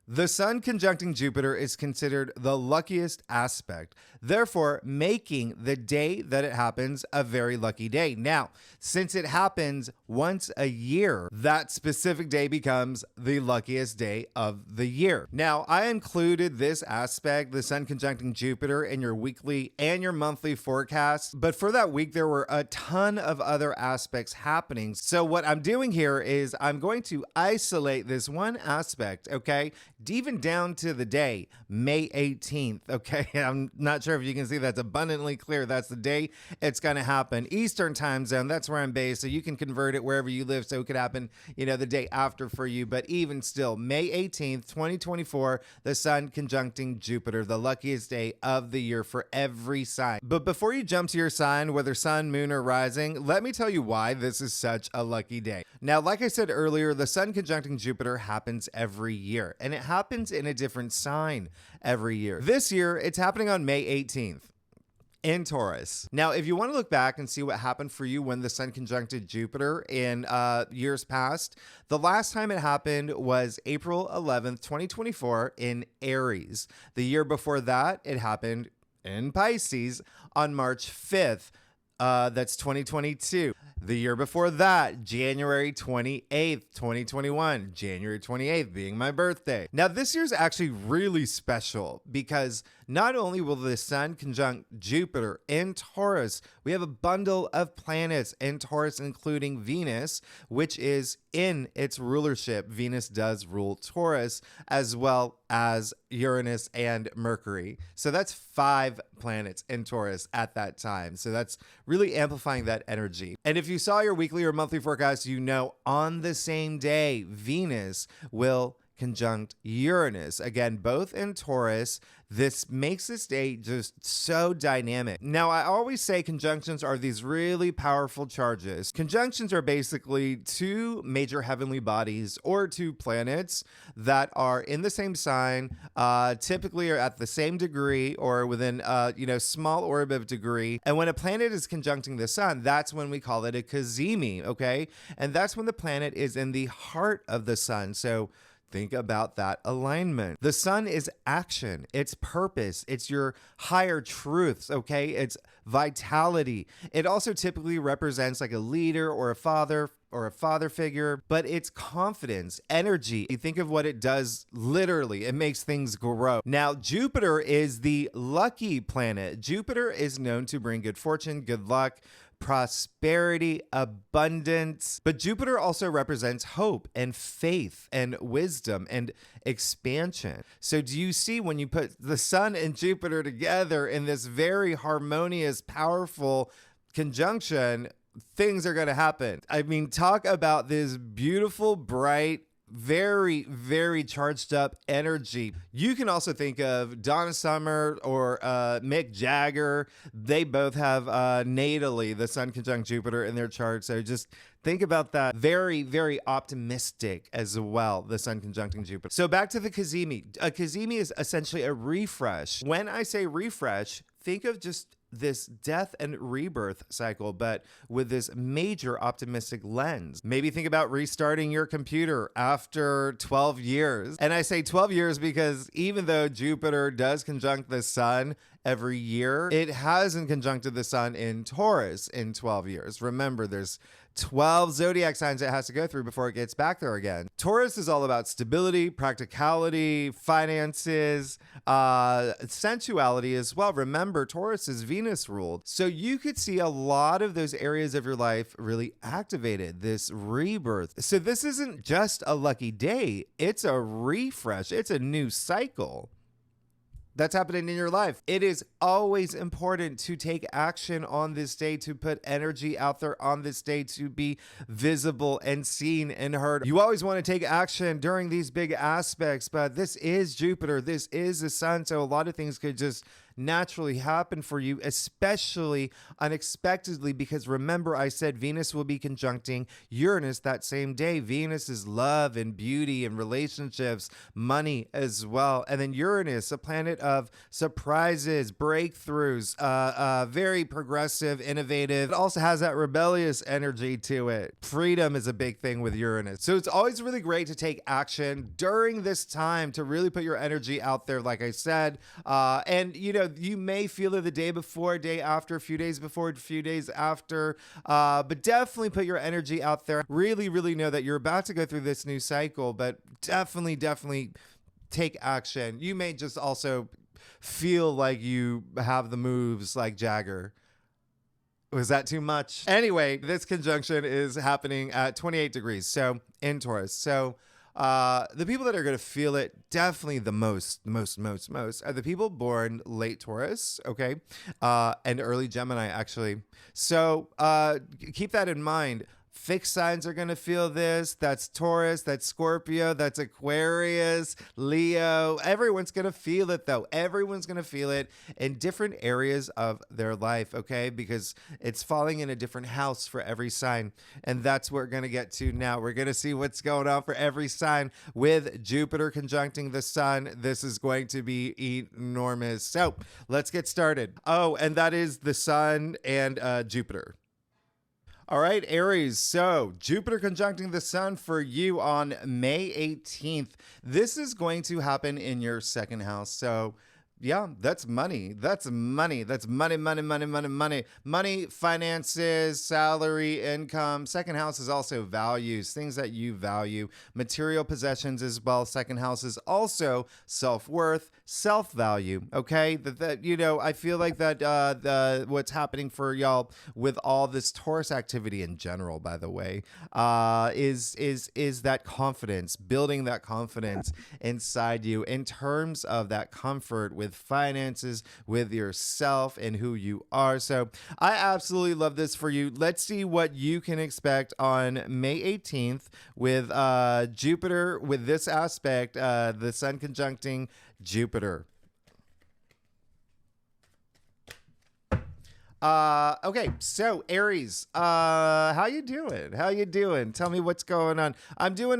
The Sun conjuncting Jupiter is considered the luckiest aspect, therefore making the day that it happens a very lucky day. Now, since it happens once a year, that specific day becomes the luckiest day of the year. Now, I included this aspect, the Sun conjuncting Jupiter, in your weekly and your monthly forecast, but for that week, there were a ton of other aspects happening. So what I'm doing here is I'm going to isolate this one aspect, okay? Even down to the day, May 18th, okay? I'm not sure if you can see that's abundantly clear. That's the day it's going to happen. Eastern time zone, that's where I'm based, so you can convert it wherever you live, so it could happen, the day after for you. But even still, May 18th, 2024, the Sun conjuncting Jupiter, the luckiest day of the year for every sign. But before you jump to your sign, whether sun, moon, or rising, let me tell you why this is such a lucky day. Now, like I said earlier, the Sun conjuncting Jupiter happens every year, and it happens in a different sign every year. This year, it's happening on May 18th. In Taurus. Now, if you want to look back and see what happened for you when the Sun conjuncted Jupiter in years past, the last time it happened was April 11th, 2024 in Aries. The year before that, it happened in Pisces on March 5th. That's 2022. The year before that, January 28th, 2021, January 28th being my birthday. Now, this year's actually really special because not only will the Sun conjunct Jupiter in Taurus, we have a bundle of planets in Taurus, including Venus, which is in its rulership. Venus does rule Taurus, as well as Uranus and Mercury. So that's 5 planets in Taurus at that time. So that's really amplifying that energy. And if you saw your weekly or monthly forecast, you know on the same day, Venus will conjunct Uranus. Again, both in Taurus. This makes this day just so dynamic. Now, I always say conjunctions are these really powerful charges. Conjunctions are basically 2 major heavenly bodies or 2 planets that are in the same sign, typically are at the same degree or within, small orb of degree. And when a planet is conjuncting the Sun, that's when we call it a Cazimi, okay? And that's when the planet is in the heart of the Sun. So think about that alignment. The Sun is action, it's purpose, it's your higher truths, okay? It's vitality. It also typically represents like a leader or a father figure, but it's confidence, energy. You think of what it does literally, it makes things grow. Now, Jupiter is the lucky planet. Jupiter is known to bring good fortune, good luck, prosperity, abundance. But Jupiter also represents hope and faith and wisdom and expansion. So do you see when you put the Sun and Jupiter together in this very harmonious, powerful conjunction, things are going to happen? I mean, talk about this beautiful, bright, very, very charged up energy. You can also think of Donna Summer or Mick Jagger. They both have natally the Sun conjunct Jupiter in their chart. So just think about that. Very, very optimistic as well, the Sun conjuncting Jupiter. So back to the Cazimi. A Cazimi is essentially a refresh. When I say refresh, think of just this death and rebirth cycle, but with this major optimistic lens. Maybe think about restarting your computer after 12 years. And I say 12 years because even though Jupiter does conjunct the Sun every year, it hasn't conjuncted the Sun in Taurus in 12 years. Remember, there's 12 zodiac signs it has to go through before it gets back there again. Taurus is all about stability, practicality, finances, sensuality as well. Remember, Taurus is Venus ruled. So you could see a lot of those areas of your life really activated, this rebirth. So this isn't just a lucky day, it's a refresh, it's a new cycle that's happening in your life. It is always important to take action on this day, to put energy out there on this day, to be visible and seen and heard. You always want to take action during these big aspects, but this is Jupiter, this is the Sun, so a lot of things could just naturally happen for you, especially unexpectedly, because remember I said Venus will be conjuncting Uranus that same day. Venus is love and beauty and relationships, money as well. And then Uranus, a planet of surprises, breakthroughs, very progressive, innovative. It also has that rebellious energy to it. Freedom is a big thing with Uranus. So it's always really great to take action during this time to really put your energy out there, like I said. And, you know, you may feel it the day before, day after, a few days before, a few days after, but definitely put your energy out there. Really, really know that you're about to go through this new cycle, but definitely take action. You may just also feel like you have the moves like Jagger. Was that too much? Anyway, this conjunction is happening at 28 degrees, so in Taurus. So the people that are going to feel it definitely the most are the people born late Taurus, okay, and early Gemini, actually. So keep that in mind. Fixed signs are going to feel this. That's Taurus, that's Scorpio, that's Aquarius, Leo. Everyone's going to feel it, though. Everyone's going to feel it in different areas of their life, okay? Because it's falling in a different house for every sign. And that's what we're going to get to now. We're going to see what's going on for every sign with Jupiter conjuncting the sun. This is going to be enormous. So let's get started. Oh, and that is the sun and Jupiter. All right, Aries. So Jupiter conjuncting the sun for you on May 18th. This is going to happen in your second house. So yeah, that's money. That's money. That's money, finances, salary, income. Second house is also values, things that you value, material possessions as well. Second house is also self-worth, self-value. Okay. That you know, I feel like that what's happening for y'all with all this Taurus activity in general, by the way, is that confidence, building that confidence inside you in terms of that comfort with finances, with yourself and who you are. So I absolutely love this for you. Let's see what you can expect on May 18th with Jupiter, with this aspect, the sun conjuncting Jupiter. Okay, so Aries, how you doing? How you doing? Tell me what's going on. I'm doing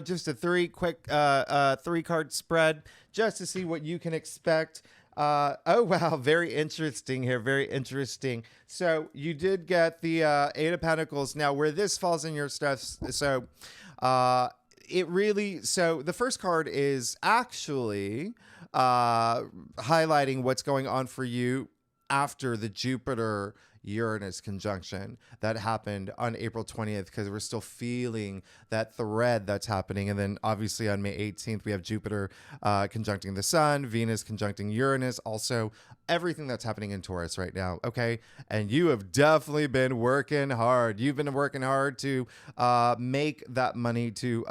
just a three card spread just to see what you can expect. Oh wow, very interesting here. Very interesting. So you did get the Eight of Pentacles. Now, where this falls in your stuff, so the first card is actually highlighting what's going on for you after the Jupiter Uranus conjunction that happened on April 20th, because we're still feeling that thread that's happening. And then obviously on May 18th, we have Jupiter conjuncting the sun, Venus conjuncting Uranus, also everything that's happening in Taurus right now. Okay. And you have definitely been working hard. You've been working hard to make that money to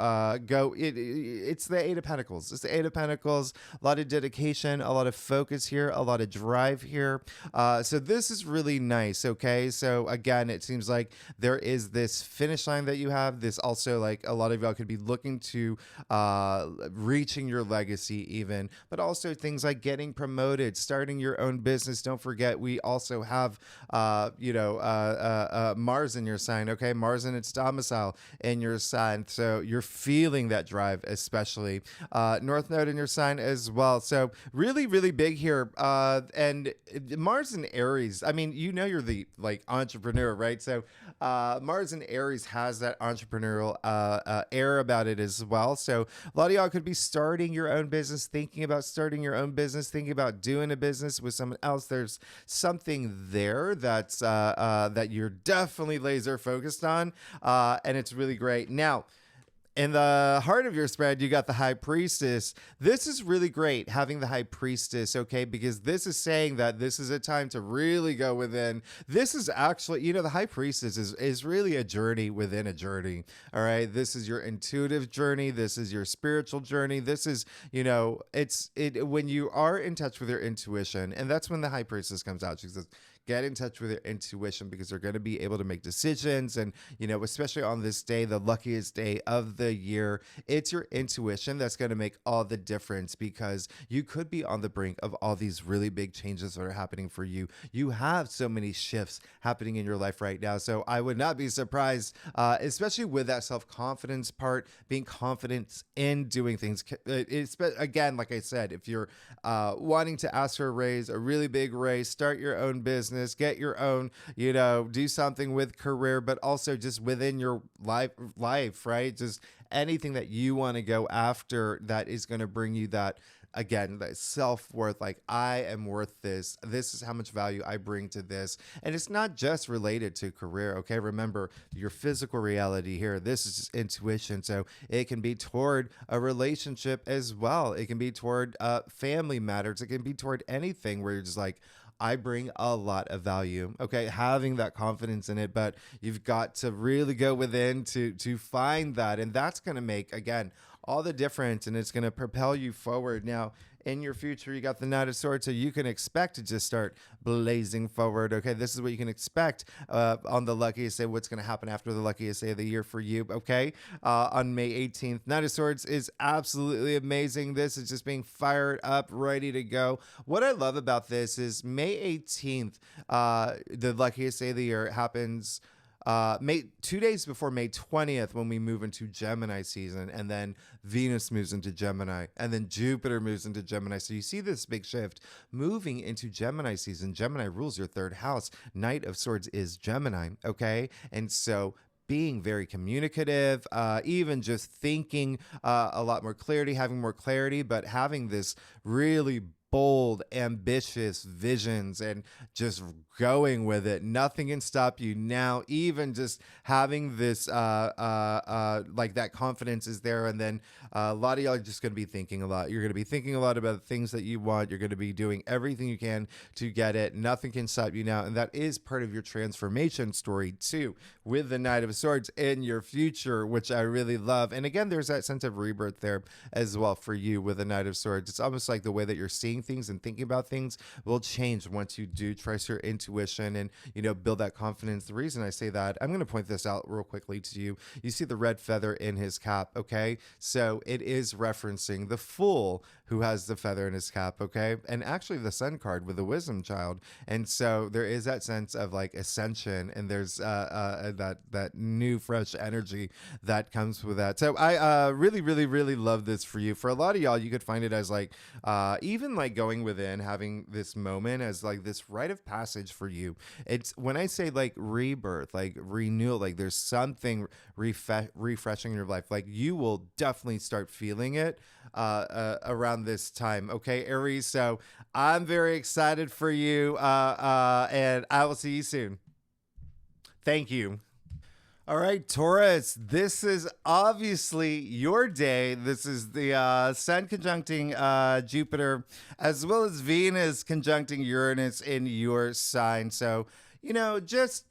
go. It's the Eight of Pentacles. It's the Eight of Pentacles. A lot of dedication, a lot of focus here, a lot of drive here. So this is really nice. Okay. So again, it seems like there is this finish line that you have. This also, like, a lot of y'all could be looking to reaching your legacy even, but also things like getting promoted, starting your own business. Don't forget, we also have, Mars in your sign. Okay. Mars in its domicile in your sign. So you're feeling that drive, especially North Node in your sign as well. So really, really big here. And Mars in Aries, I mean, you're the entrepreneur, right? So Mars in Aries has that entrepreneurial air about it as well. So a lot of y'all could be starting your own business, thinking about starting your own business, thinking about doing a business with someone else. There's something there that's that you're definitely laser focused on, and it's really great. Now, in the heart of your spread, you got the High Priestess. This is really great, having the High Priestess, okay? Because this is saying that this is a time to really go within. This is actually, the High Priestess is really a journey within a journey, all right? This is your intuitive journey. This is your spiritual journey. This is, when you are in touch with your intuition, and that's when the High Priestess comes out. She says, get in touch with your intuition, because they're going to be able to make decisions. And, especially on this day, the luckiest day of the year, it's your intuition that's going to make all the difference, because you could be on the brink of all these really big changes that are happening for you. You have so many shifts happening in your life right now. So I would not be surprised, especially with that self-confidence part, being confident in doing things. It's, again, like I said, if you're wanting to ask for a raise, a really big raise, start your own business, get your own, do something with career, but also just within your life, right? Just anything that you want to go after that is going to bring you that, again, that self-worth, like, I am worth this. This is how much value I bring to this. And it's not just related to career, okay? Remember, your physical reality here, this is just intuition. So it can be toward a relationship as well. It can be toward family matters. It can be toward anything where you're just like, I bring a lot of value, okay? Having that confidence in it, but you've got to really go within to find that. And that's going to make, again, all the difference, and it's going to propel you forward. Now, in your future, you got the Knight of Swords, so you can expect to just start blazing forward. Okay, this is what you can expect on the luckiest day, what's going to happen after the luckiest day of the year for you, okay? On May 18th, Knight of Swords is absolutely amazing. This is just being fired up, ready to go. What I love about this is May 18th, the luckiest day of the year, happens 2 days before May 20th, when we move into Gemini season, and then Venus moves into Gemini, and then Jupiter moves into Gemini. So you see this big shift moving into Gemini season. Gemini rules your third house. Knight of Swords is Gemini, okay? And so being very communicative, even just thinking a lot more clarity, having more clarity, but having this really bold, ambitious visions and just going with it. Nothing can stop you now. Even just having this, like, that confidence is there. And then a lot of y'all are just going to be thinking a lot. You're going to be thinking a lot about the things that you want. You're going to be doing everything you can to get it. Nothing can stop you now. And that is part of your transformation story too, with the Knight of Swords in your future, which I really love. And again, there's that sense of rebirth there as well for you with the Knight of Swords. It's almost like the way that you're seeing things and thinking about things will change once you do trust your intuition and, build that confidence. The reason I say that, I'm going to point this out real quickly to you. You see the red feather in his cap, okay? So it is referencing the Fool, who has the feather in his cap, okay? And actually the Sun card with the Wisdom Child. And so there is that sense of, like, ascension, and there's that new fresh energy that comes with that. So I really, really, really love this for you. For a lot of y'all, you could find it as, like, even like going within, having this moment as, like, this rite of passage for you. It's when I say, like, rebirth, like renewal, like there's something refreshing in your life. Like, you will definitely start feeling it around this time, okay, Aries? So I'm very excited for you, and I will see you soon. Thank you. All right, Taurus, this is obviously your day. This is the Sun conjuncting Jupiter, as well as Venus conjuncting Uranus in your sign. So, just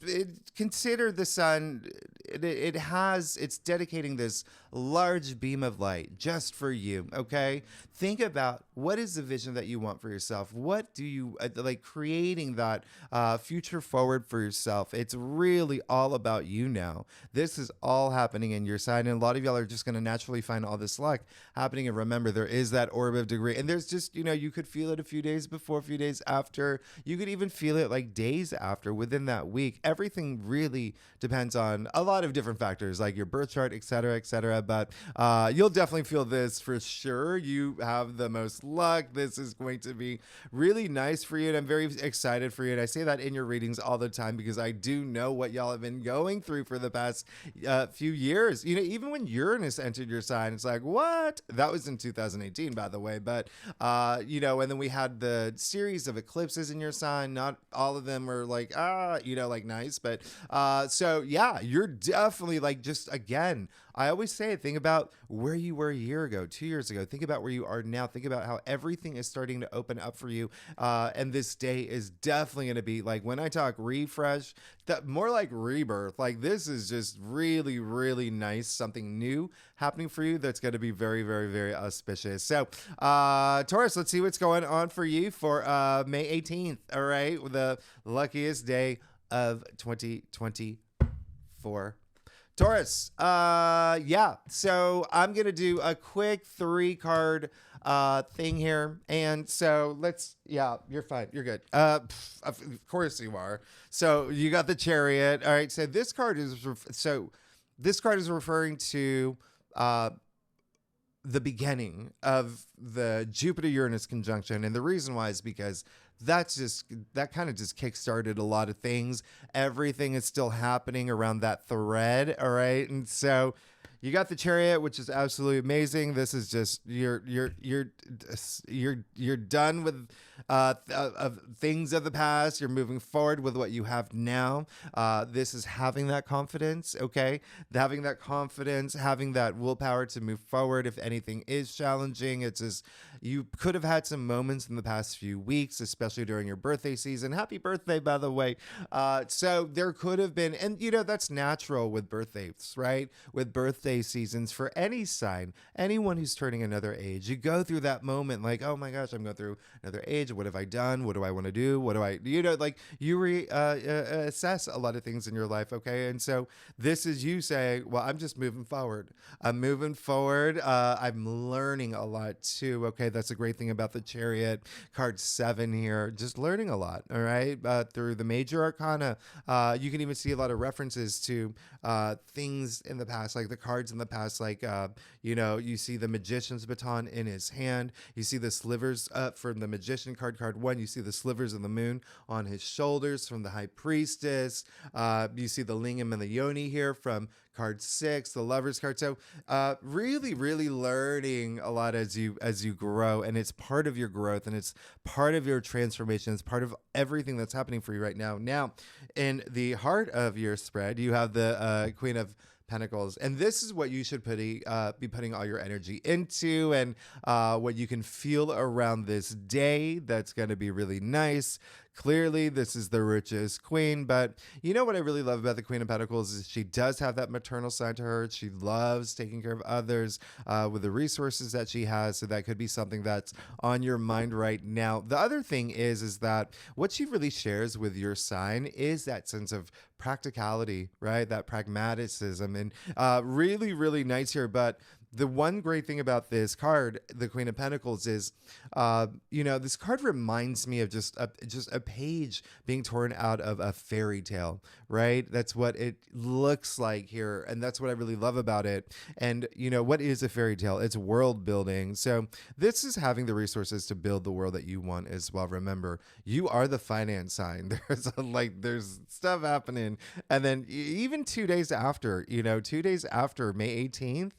consider the Sun. It's dedicating this large beam of light just for you, okay? Think about, what is the vision that you want for yourself? What do you like, creating that future forward for yourself? It's really all about you now. This is all happening in your sign, and a lot of y'all are just going to naturally find all this luck happening. And remember, there is that orb of degree, and there's just, you could feel it a few days before, a few days after. You could even feel it like days after, within that week. Everything really depends on a lot of different factors, like your birth chart, etc., etc. But you'll definitely feel this for sure. You have the most luck. This is going to be really nice for you, and I'm very excited for you. And I say that in your readings all the time, because I do know what y'all have been going through for the past few years. Even when Uranus entered your sign, it's like, what? That was in 2018, by the way. But and then we had the series of eclipses in your sign. Not all of them were like like nice, but so yeah, you're definitely, like, just again I always say, think about where you were a year ago, 2 years ago. Think about where you are now. Think about how everything is starting to open up for you. And this day is definitely going to be like, when I talk refresh, that more like rebirth. Like, this is just really, really nice. Something new happening for you that's going to be very, very, very auspicious. So, Taurus, let's see what's going on for you for May 18th. All right. The luckiest day of 2024. Taurus, yeah. So I'm going to do a quick 3-card thing here. And so yeah, you're fine. You're good. Of course you are. So you got the Chariot. All right. So this card is referring to the beginning of the Jupiter-Uranus conjunction. And the reason why is because that kind of just kickstarted a lot of things. Everything is still happening around that thread. All right. And so you got the Chariot, which is absolutely amazing. This is just you're done with things of the past. You're moving forward with what you have now. This is having that confidence, okay? Having that confidence, having that willpower to move forward. If anything is challenging, it's just you could have had some moments in the past few weeks, especially during your birthday season. Happy birthday, by the way. So there could have been, and that's natural with birthdays, right? With birthday seasons for any sign, anyone who's turning another age, you go through that moment like, oh my gosh, I'm going through another age. What have I done? What do I want to do? What do I, like you assess a lot of things in your life. Okay. And so this is you saying, well, I'm just moving forward. I'm moving forward. I'm learning a lot too. Okay. That's a great thing about the Chariot card 7 here. Just learning a lot. All right. Through the major arcana, you can even see a lot of references to things in the past, like the cards in the past, like, you see the Magician's baton in his hand. You see the slivers from the Magician card 1. You see the slivers of the moon on his shoulders from the High Priestess. You see the lingam and the yoni here from card 6, the Lover's card. So really, really learning a lot as you grow, and it's part of your growth, and it's part of your transformation. It's part of everything that's happening for you right now. Now, in the heart of your spread, you have the Queen of Pentacles, and this is what you should be putting all your energy into, and what you can feel around this day that's going to be really nice. Clearly, this is the richest queen, but what I really love about the Queen of Pentacles is she does have that maternal side to her. She loves taking care of others with the resources that she has, so that could be something that's on your mind right now. The other thing is that what she really shares with your sign is that sense of practicality, right? That pragmaticism, and really, really nice here. But the one great thing about this card, the Queen of Pentacles, is, this card reminds me of just a page being torn out of a fairy tale, right? That's what it looks like here, and that's what I really love about it. And what is a fairy tale? It's world building. So this is having the resources to build the world that you want as well. Remember, you are the finance sign. There's stuff happening, and then even 2 days after, 2 days after May 18th.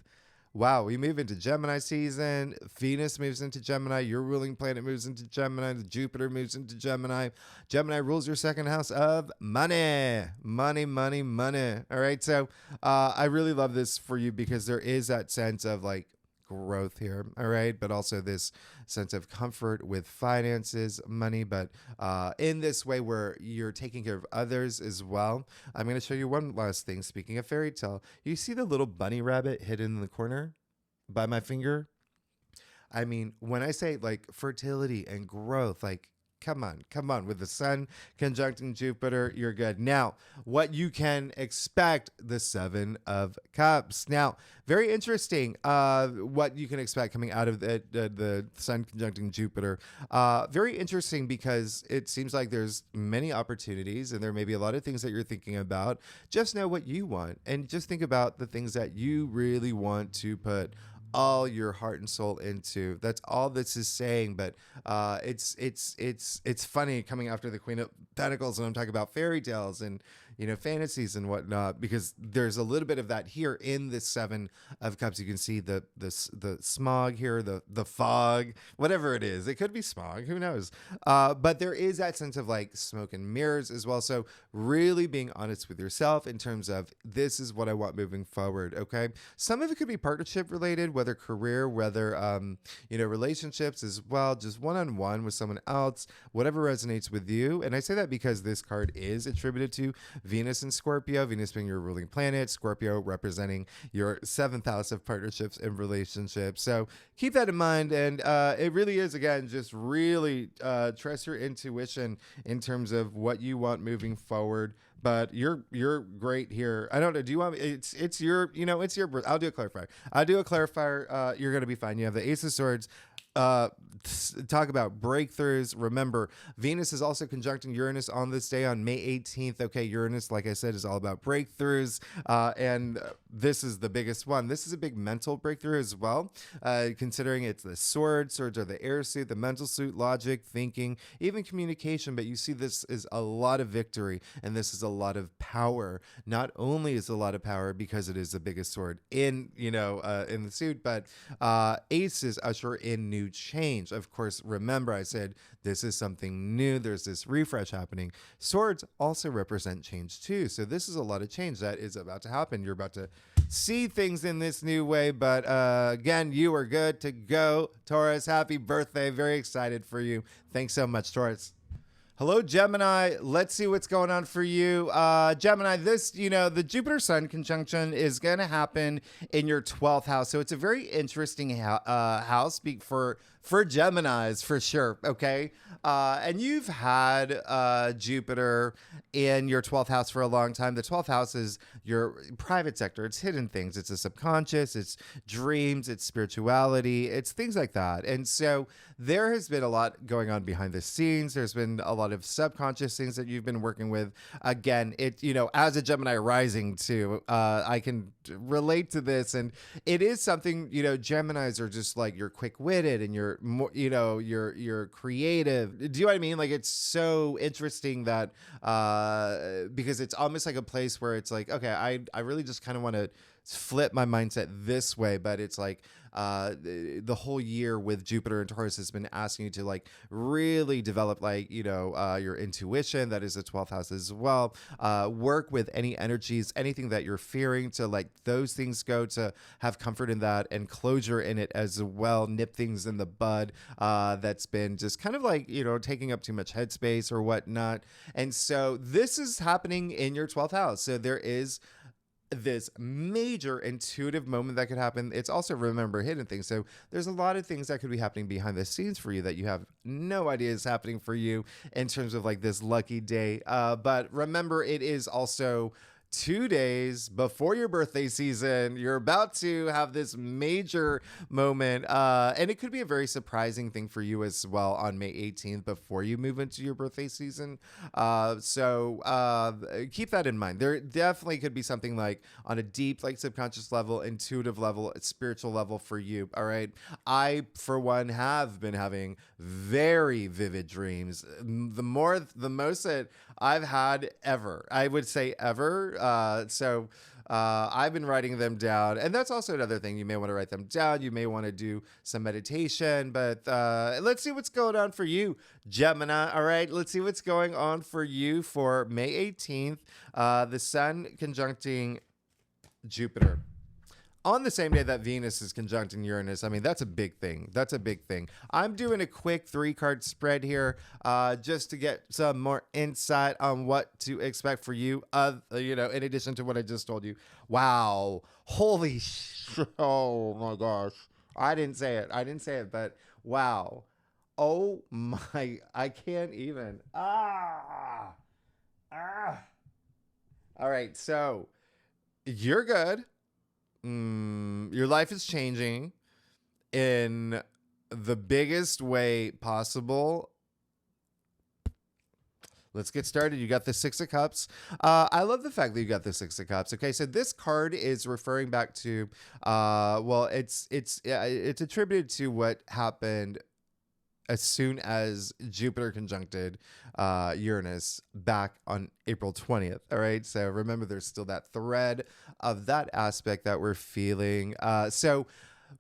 Wow, we move into Gemini season. Venus moves into Gemini. Your ruling planet moves into Gemini. The Jupiter moves into Gemini. Gemini rules your second house of money. Money, money, money. All right. So I really love this for you because there is that sense of like growth here. All right. But also this sense of comfort with finances, money, but in this way where you're taking care of others as well. I'm going to show you one last thing. Speaking of fairy tale, you see the little bunny rabbit hidden in the corner by my finger? I mean, when I say like fertility and growth, like, come on. With the sun conjuncting Jupiter, you're good. Now, what you can expect, the 7 of Cups. Now, very interesting what you can expect coming out of the sun conjuncting Jupiter. Very interesting because it seems like there's many opportunities and there may be a lot of things that you're thinking about. Just know what you want and just think about the things that you really want to put all your heart and soul into. That's all this is saying. But it's funny coming after the Queen of Pentacles and I'm talking about fairy tales and fantasies and whatnot, because there's a little bit of that here in the Seven of Cups. You can see the smog here, the fog, whatever it is. It could be smog, who knows? But there is that sense of like smoke and mirrors as well. So really being honest with yourself in terms of this is what I want moving forward. Okay. Some of it could be partnership related, whether career, whether, relationships as well, just one-on-one with someone else, whatever resonates with you. And I say that because this card is attributed to Venus and Scorpio, Venus being your ruling planet, Scorpio representing your seventh house of partnerships and relationships. So keep that in mind. And it really is, again, just really trust your intuition in terms of what you want moving forward. But you're great here. I don't know. Do you want me? It's your birth. I'll do a clarifier. You're gonna be fine. You have the Ace of Swords. Talk about breakthroughs. Remember, Venus is also conjuncting Uranus on this day on May 18th. Okay, Uranus, like I said, is all about breakthroughs. And this is the biggest one. This is a big mental breakthrough as well, considering it's the swords. Swords are the air suit, the mental suit, logic, thinking, even communication. But you see, this is a lot of victory, and this is a lot of power. Not only is it a lot of power because it is the biggest sword in the suit, but aces usher in new change. Of course, remember I said this is something new. There's this refresh happening. Swords also represent change too. So this is a lot of change that is about to happen. You're about to see things in this new way. But again, you are good to go. Taurus, happy birthday. Very excited for you. Thanks so much, Taurus. Hello, Gemini. Let's see what's going on for you. Gemini, the Jupiter-Sun conjunction is going to happen in your 12th house. So it's a very interesting house for Geminis, for sure, okay? And you've had Jupiter in your 12th house for a long time. The 12th house is your private sector. It's hidden things. It's the subconscious. It's dreams. It's spirituality. It's things like that. And so there has been a lot going on behind the scenes. There's been a lot of subconscious things that you've been working with. Again, as a Gemini rising too, I can relate to this. And it is something, Geminis are just like, you're quick-witted and you're more, you're creative. Do you know what I mean? Like, it's so interesting that, because it's almost like a place where it's like, okay, I really just kind of want to flip my mindset this way, but it's like the whole year with Jupiter and Taurus has been asking you to like really develop your intuition. That is the 12th house as well. Work with any energies, anything that you're fearing, to like those things go, to have comfort in that and closure in it as well. Nip things in the bud that's been just kind of like taking up too much headspace or whatnot. And so this is happening in your 12th house. So there is this major intuitive moment that could happen. It's also, remember, hidden things. So there's a lot of things that could be happening behind the scenes for you that you have no idea is happening for you in terms of like this lucky day. But remember, it is also 2 days before your birthday season. You're about to have this major moment, and it could be a very surprising thing for you as well on May 18th before you move into your birthday season. So keep that in mind. There definitely could be something like on a deep, like subconscious level, intuitive level, spiritual level for you. All right. I, for one, have been having very vivid dreams. The most that I've had ever, I would say ever. So I've been writing them down, and that's also another thing. You may want to write them down. You may want to do some meditation, but let's see what's going on for you, Gemini. All right, let's see what's going on for you for May 18th. The Sun conjuncting Jupiter on the same day that Venus is conjuncting Uranus. I mean, that's a big thing. That's a big thing. I'm doing a quick 3-card spread here just to get some more insight on what to expect for you, in addition to what I just told you. Wow. Holy oh my gosh. I didn't say it, but wow. Oh my, I can't even. All right, so you're good. Your life is changing in the biggest way possible. Let's get started. You got the 6 of Cups. I love the fact that you got the 6 of Cups. Okay, so this card is referring back to, it's attributed to what happened as soon as Jupiter conjuncted Uranus back on April 20th. All right. So remember, there's still that thread of that aspect that we're feeling. So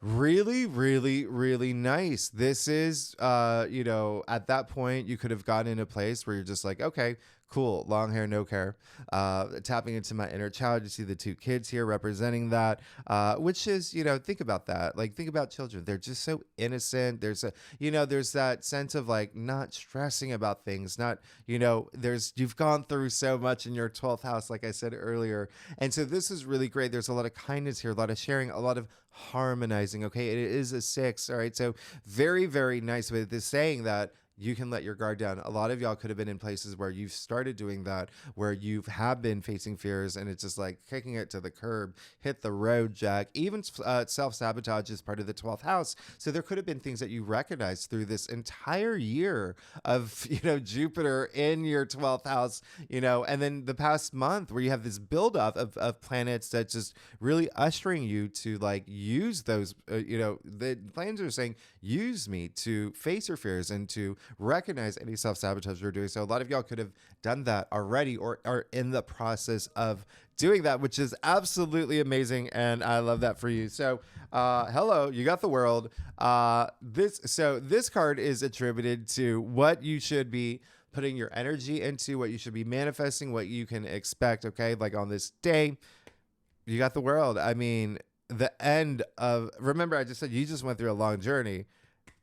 really, really, really nice. This is, at that point, you could have gotten in a place where you're just like, okay, cool, long hair, no care. Tapping into my inner child. You see the two kids here representing that, which is, think about that. Like, think about children. They're just so innocent. There's there's that sense of like not stressing about things. Not, you've gone through so much in your 12th house, like I said earlier. And so this is really great. There's a lot of kindness here, a lot of sharing, a lot of harmonizing. Okay. It is a 6. All right. So very, very nice with this saying that you can let your guard down. A lot of y'all could have been in places where you've started doing that, where you have been facing fears and it's just like kicking it to the curb, hit the road, Jack. Even self-sabotage is part of the 12th house. So there could have been things that you recognized through this entire year of, Jupiter in your 12th house, and then the past month where you have this buildup of planets that just really ushering you to like use those, the planets are saying, use me to face your fears and to recognize any self-sabotage you're doing. So a lot of y'all could have done that already or are in the process of doing that, which is absolutely amazing. And I love that for you. So hello, you got the world. This card is attributed to what you should be putting your energy into, what you should be manifesting, what you can expect. Okay. Like on this day, you got the world. I mean, remember I just said you just went through a long journey.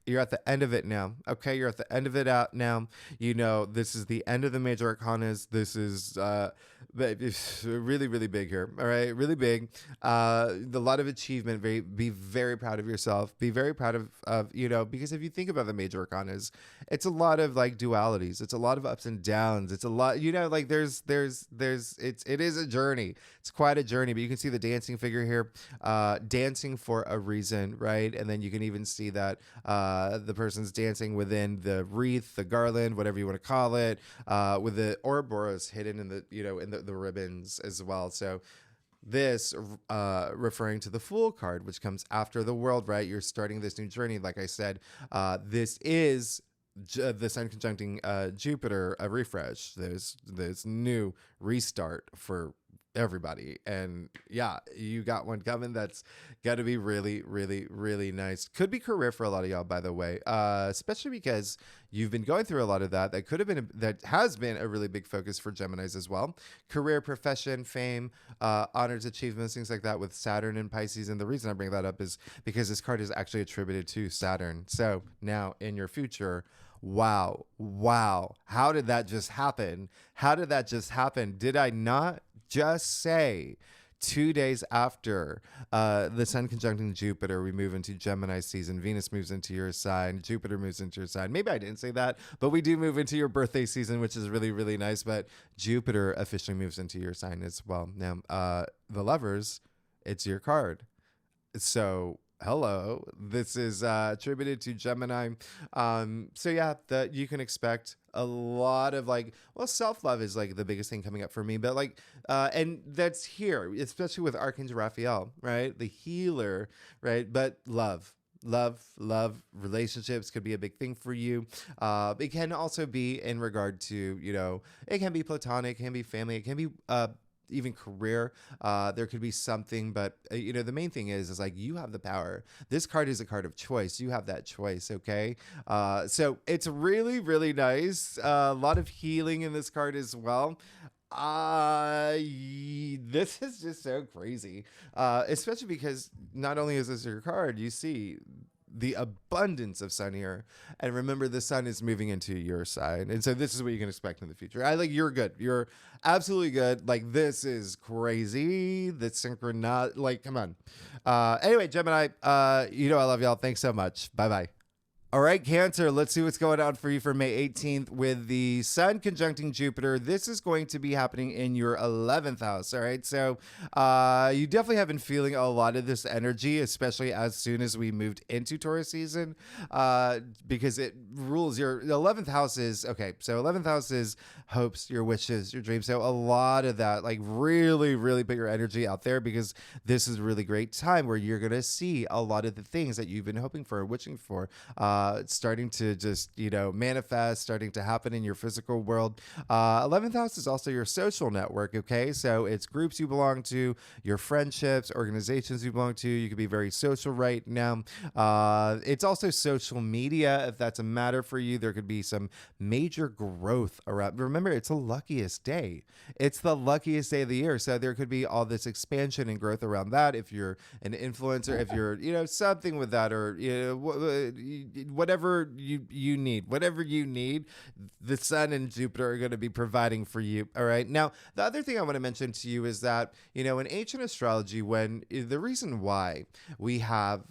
You're at the end of it now. Okay, you're at the end of it out now. This is the end of the major arcanas. This is really, really big here. All right, really big. A lot of achievement. Be very proud of yourself. Be very proud of because if you think about the major arcanas, it's a lot of like dualities. It's a lot of ups and downs. It's a lot, like it is a journey. It's quite a journey, but you can see the dancing figure here, dancing for a reason, right? And then you can even see that the person's dancing within the wreath, the garland, whatever you want to call it, with the Ouroboros hidden in the ribbons as well. So this referring to the Fool card, which comes after the world, right? You're starting this new journey. Like I said, this is the sun conjuncting Jupiter, a refresh. There's new restart for everybody, and yeah, you got one coming that's got to be really, really, really nice. Could be career for a lot of y'all, by the way, especially because you've been going through a lot of that could have been that has been a really big focus for Geminis as well. Career, profession, fame, honors, achievements, things like that with Saturn and Pisces. And the reason I bring that up is because this card is actually attributed to Saturn. So now in your future, wow, how did that just happen? Did I not just say 2 days after the sun conjuncting Jupiter, we move into Gemini season, Venus moves into your sign, Jupiter moves into your sign? Maybe I didn't say that, but we do move into your birthday season, which is really, really nice. But Jupiter officially moves into your sign as well. Now, the Lovers, it's your card. So hello, this is attributed to Gemini. So yeah, that you can expect a lot of self-love is like the biggest thing coming up for me, but and that's here, especially with Archangel Raphael, right? The healer, right? But love, relationships could be a big thing for you. It can also be in regard to, it can be platonic, it can be family, it can be, even career. There could be something, but the main thing is like you have the power. This card is a card of choice. You have that choice. Okay. So it's really, really nice. A lot of healing in this card as well. This is just so crazy, especially because not only is this your card, you see the abundance of sun here, and remember the sun is moving into your sign, and so this is what you can expect in the future. You're good. You're absolutely good. Like, this is crazy. The synchron, come on. Anyway, Gemini, I love y'all. Thanks so much. Bye. All right, Cancer, let's see what's going on for you for May 18th with the sun conjuncting Jupiter. This is going to be happening in your 11th house, all right? So you definitely have been feeling a lot of this energy, especially as soon as we moved into Taurus season, because it rules your 11th house is, okay, so 11th house is hopes, your wishes, your dreams. So a lot of that, really, really put your energy out there, because this is a really great time where you're going to see a lot of the things that you've been hoping for, wishing for, starting to just, manifest, starting to happen in your physical world. 11th house is also your social network, okay? So it's groups you belong to, your friendships, organizations you belong to. You could be very social right now. It's also social media, if that's a matter for you. There could be some major growth around. Remember, it's the luckiest day. It's the luckiest day of the year. So there could be all this expansion and growth around that. If you're an influencer, if you're, something with that, or, whatever you need, the sun and Jupiter are going to be providing for you. All right. Now, the other thing I want to mention to you is that, in ancient astrology, when the reason why we have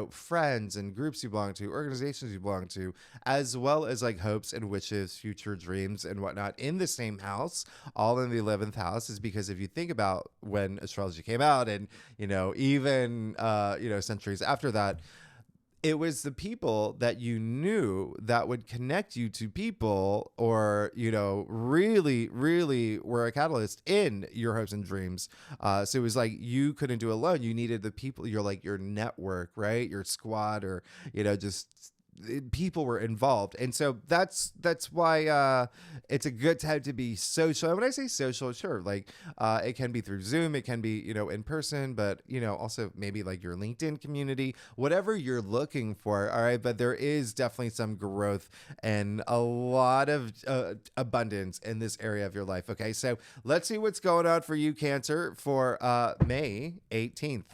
friends and groups you belong to, organizations you belong to, as well as like hopes and wishes, future dreams and whatnot in the same house, all in the 11th house, is because if you think about when astrology came out and, even, centuries after that, it was the people that you knew that would connect you to people, or, really, really were a catalyst in your hopes and dreams. So it was like you couldn't do it alone. You needed the people, your network, right? Your squad, or, just people were involved. And so that's why it's a good time to be social. And when I say social, sure, like it can be through Zoom, it can be, in person, but, also maybe like your LinkedIn community, whatever you're looking for. All right. But there is definitely some growth and a lot of abundance in this area of your life. Okay. So let's see what's going on for you, Cancer, for May 18th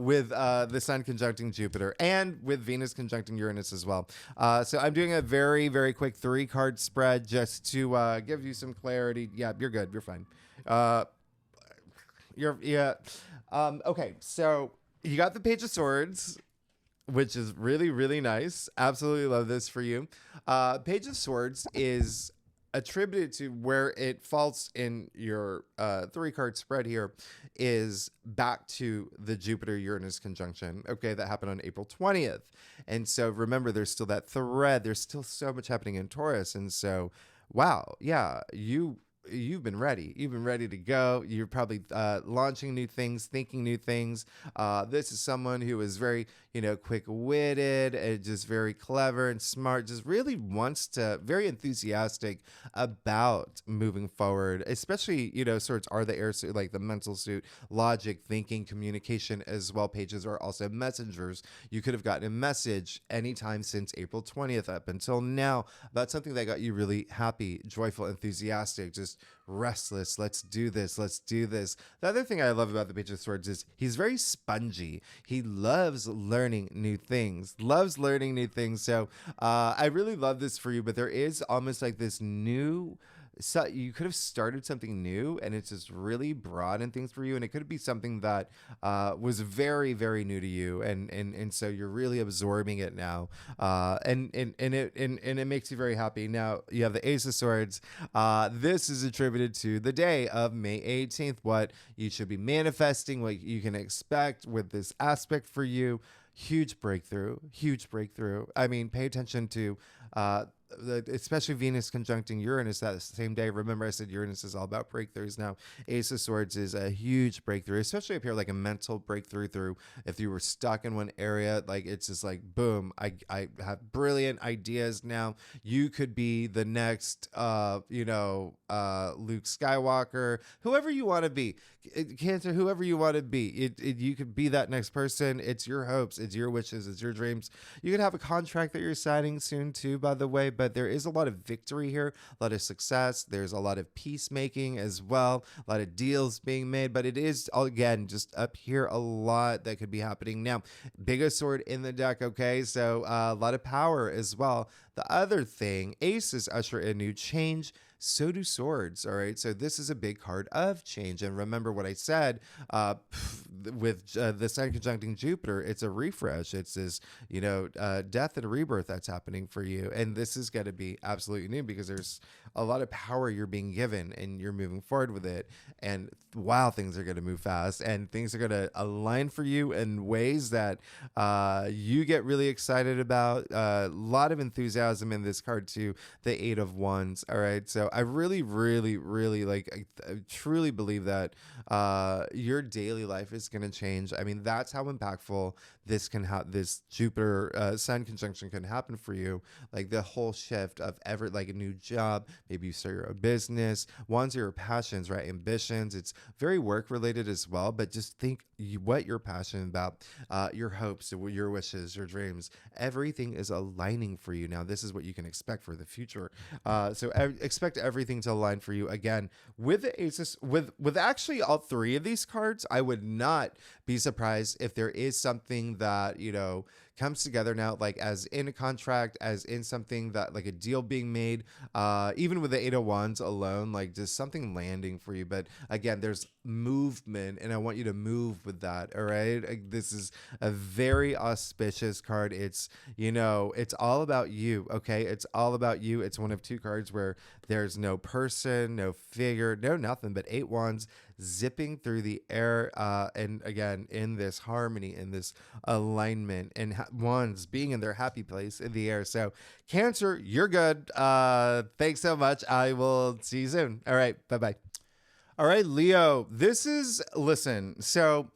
with the sun conjuncting Jupiter and with Venus conjuncting Uranus as well. So I'm doing a very, very quick 3-card spread just to give you some clarity. Yeah, you're good. You're fine. Okay, so you got the Page of Swords, which is really, really nice. Absolutely love this for you. Page of Swords is attributed to where it falls in your 3-card spread here is back to the Jupiter-Uranus conjunction, okay, that happened on April 20th. And so remember, there's still that thread. There's still so much happening in Taurus. And so, wow, yeah, you've been ready. You've been ready to go. You're probably launching new things, thinking new things. This is someone who is very, quick-witted and just very clever and smart, just really wants to, very enthusiastic about moving forward, especially, swords are the air suit, like the mental suit, logic, thinking, communication as well. Pages are also messengers. You could have gotten a message anytime since April 20th up until now about something that got you really happy, joyful, enthusiastic, just restless. Let's do this. Let's do this. The other thing I love about the Page of Swords is he's very spongy. He loves learning new things. So I really love this for you, but there is almost like this new, so you could have started something new and it's just really broad in things for you, and it could be something that was very, very new to you, and so you're really absorbing it now, and it makes you very happy. Now you have the Ace of Swords. This is attributed to the day of May 18th, what you should be manifesting, what you can expect with this aspect for you. Huge breakthrough. I mean, pay attention to especially Venus conjuncting Uranus that same day. Remember, I said Uranus is all about breakthroughs. Now, Ace of Swords is a huge breakthrough, especially up here, like a mental breakthrough through if you were stuck in one area. Like, it's just like, boom, I have brilliant ideas now. You could be the next, Luke Skywalker, whoever you want to be. Cancer, whoever you want to be. You could be that next person. It's your hopes, it's your wishes, it's your dreams. You could have a contract that you're signing soon too, by the way, but there is a lot of victory here, a lot of success. There's a lot of peacemaking as well, a lot of deals being made, but it is, again, just up here, a lot that could be happening. Now, biggest sword in the deck, okay? So a lot of power as well. The other thing, aces usher in new change. So do swords. All right. So this is a big card of change. And remember what I said with the sun conjuncting Jupiter, it's a refresh. It's this, death and rebirth that's happening for you. And this is going to be absolutely new because there's a lot of power you're being given and you're moving forward with it. And wow, things are going to move fast and things are going to align for you in ways that you get really excited about. A lot of enthusiasm in this card too. The 8 of Wands. All right. So I really like, I truly believe that your daily life is going to change. I mean, that's how impactful this Jupiter Sun conjunction can happen for you. Like the whole shift of ever, like a new job, maybe you start your own business, one's your passions, right? Ambitions. It's very work related as well, but just think what you're passionate about, your hopes, your wishes, your dreams, everything is aligning for you. Now, this is what you can expect for the future. So expect everything to align for you. Again, with the aces, with actually all three of these cards, I would not be surprised if there is something that, comes together now, like as in a contract, as in something that like a deal being made, even with the 8 of Wands alone, like just something landing for you. But again, there's movement, and I want you to move with that. All right. Like, this is a very auspicious card. It's all about you. Okay. It's all about you. It's one of two cards where there's no person, no figure, no nothing, but 8 wands zipping through the air, and again, in this harmony, in this alignment, and wands being in their happy place in the air. So Cancer, you're good. Thanks so much. I will see you soon. All right, bye all right, Leo, listen, so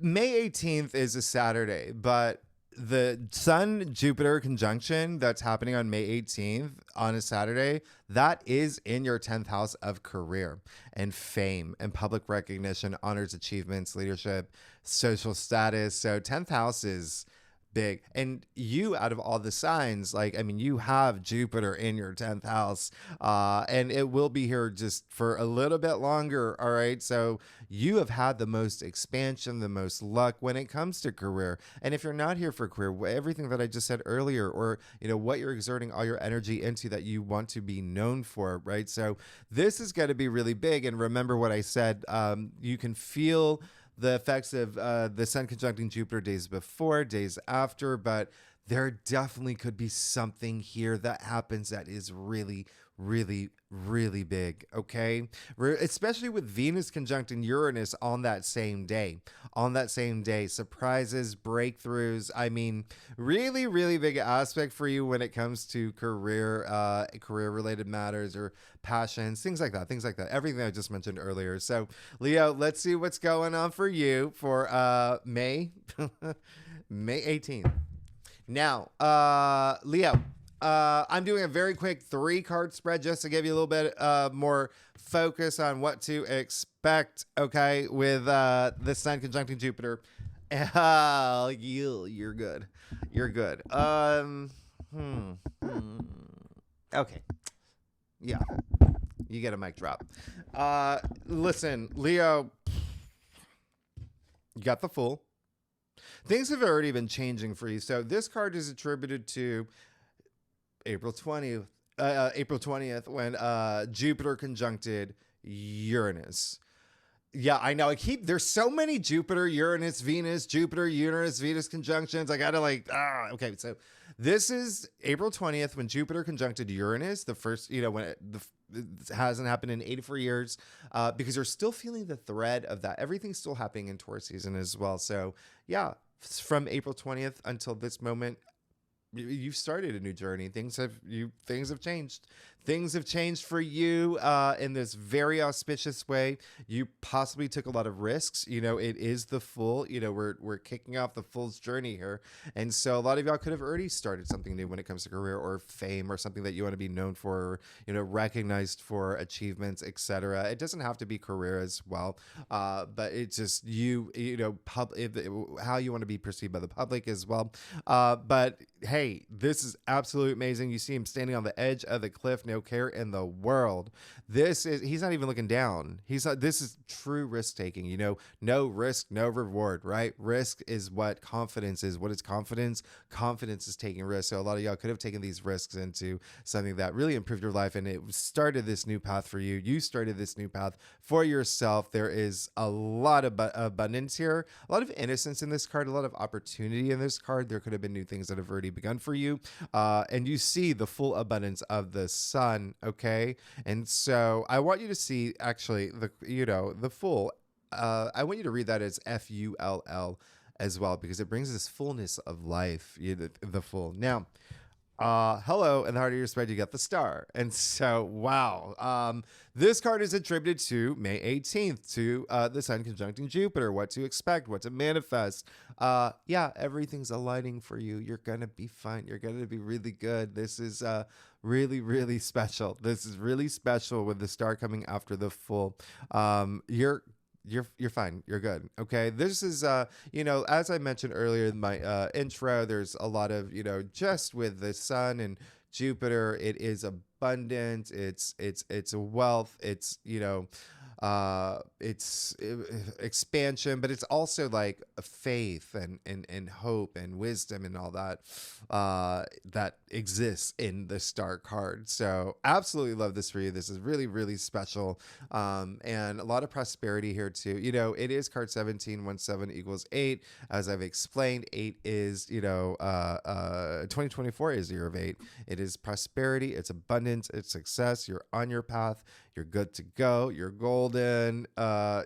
May 18th is a Saturday, but the Sun Jupiter conjunction that's happening on May 18th on a Saturday, that is in your 10th house of career and fame and public recognition, honors, achievements, leadership, social status. So 10th house is big. And you, out of all the signs, you have Jupiter in your 10th house, and it will be here just for a little bit longer. All right. So you have had the most expansion, the most luck when it comes to career. And if you're not here for career, everything that I just said earlier, or, what you're exerting all your energy into that you want to be known for, right? So this is going to be really big. And remember what I said, you can feel the effects of the Sun conjuncting Jupiter days before, days after, but there definitely could be something here that happens that is really, really, really big, okay? Especially with Venus conjuncting Uranus on that same day. Surprises, breakthroughs. I mean, really, really big aspect for you when it comes to career-related matters or passions, things like that. Everything I just mentioned earlier. So, Leo, let's see what's going on for you for May 18th. Now, Leo, I'm doing a very quick 3-card spread just to give you a little bit more focus on what to expect, okay, with the Sun conjuncting Jupiter. You're good. Okay. Yeah. You get a mic drop. Listen, Leo, you got the Fool. Things have already been changing for you. So this card is attributed to April 20th, when Jupiter conjuncted Uranus. Yeah, I know. There's so many Jupiter, Uranus, Venus, Jupiter, Uranus, Venus conjunctions. I gotta okay. So this is April 20th when Jupiter conjuncted Uranus. The first, when it hasn't happened in 84 years, because you're still feeling the thread of that. Everything's still happening in Taurus season as well. So yeah, from April 20th until this moment, you've started a new journey. Things have changed. Things have changed for you in this very auspicious way. You possibly took a lot of risks. It is the Fool. We're kicking off the Fool's journey here, and so a lot of y'all could have already started something new when it comes to career or fame or something that you want to be known for, or, recognized for achievements, etc. It doesn't have to be career as well, but it's just how you want to be perceived by the public as well. But hey, this is absolutely amazing. You see him standing on the edge of the cliff, no care in the world. He's not even looking down. This is true risk taking, no risk, no reward, right? Risk is what confidence is. What is confidence? Confidence is taking risks. So a lot of y'all could have taken these risks into something that really improved your life, and it started this new path for you. You started this new path for yourself. There is a lot of abundance here, a lot of innocence in this card, a lot of opportunity in this card. There could have been new things that have already begun for you, and you see the full abundance of the Sun. Okay, and so I want you to see actually the Fool. I want you to read that as Full as well, because it brings this fullness of life. The Fool. Now, hello, and the harder your spread, you get the star. And so, wow. This card is attributed to May 18th to the Sun conjuncting Jupiter, what to expect, what to manifest. Yeah, everything's aligning for you. You're going to be fine. You're going to be really good. This is really, really special. This is really special with the star coming after the full. You're fine. You're good. Okay. This is as I mentioned earlier in my intro, there's a lot of, just with the sun and Jupiter, it is abundant. It's wealth. It's expansion, but it's also like faith and hope and wisdom and all that that exists in the star card. So absolutely love this for you. This is really, really special. And a lot of prosperity here too. It is card 17, 17 equals 8. As I've explained, 8 is, 2024 is the year of 8. It is prosperity. It's abundance. It's success. You're on your path. You're good to go. You're golden.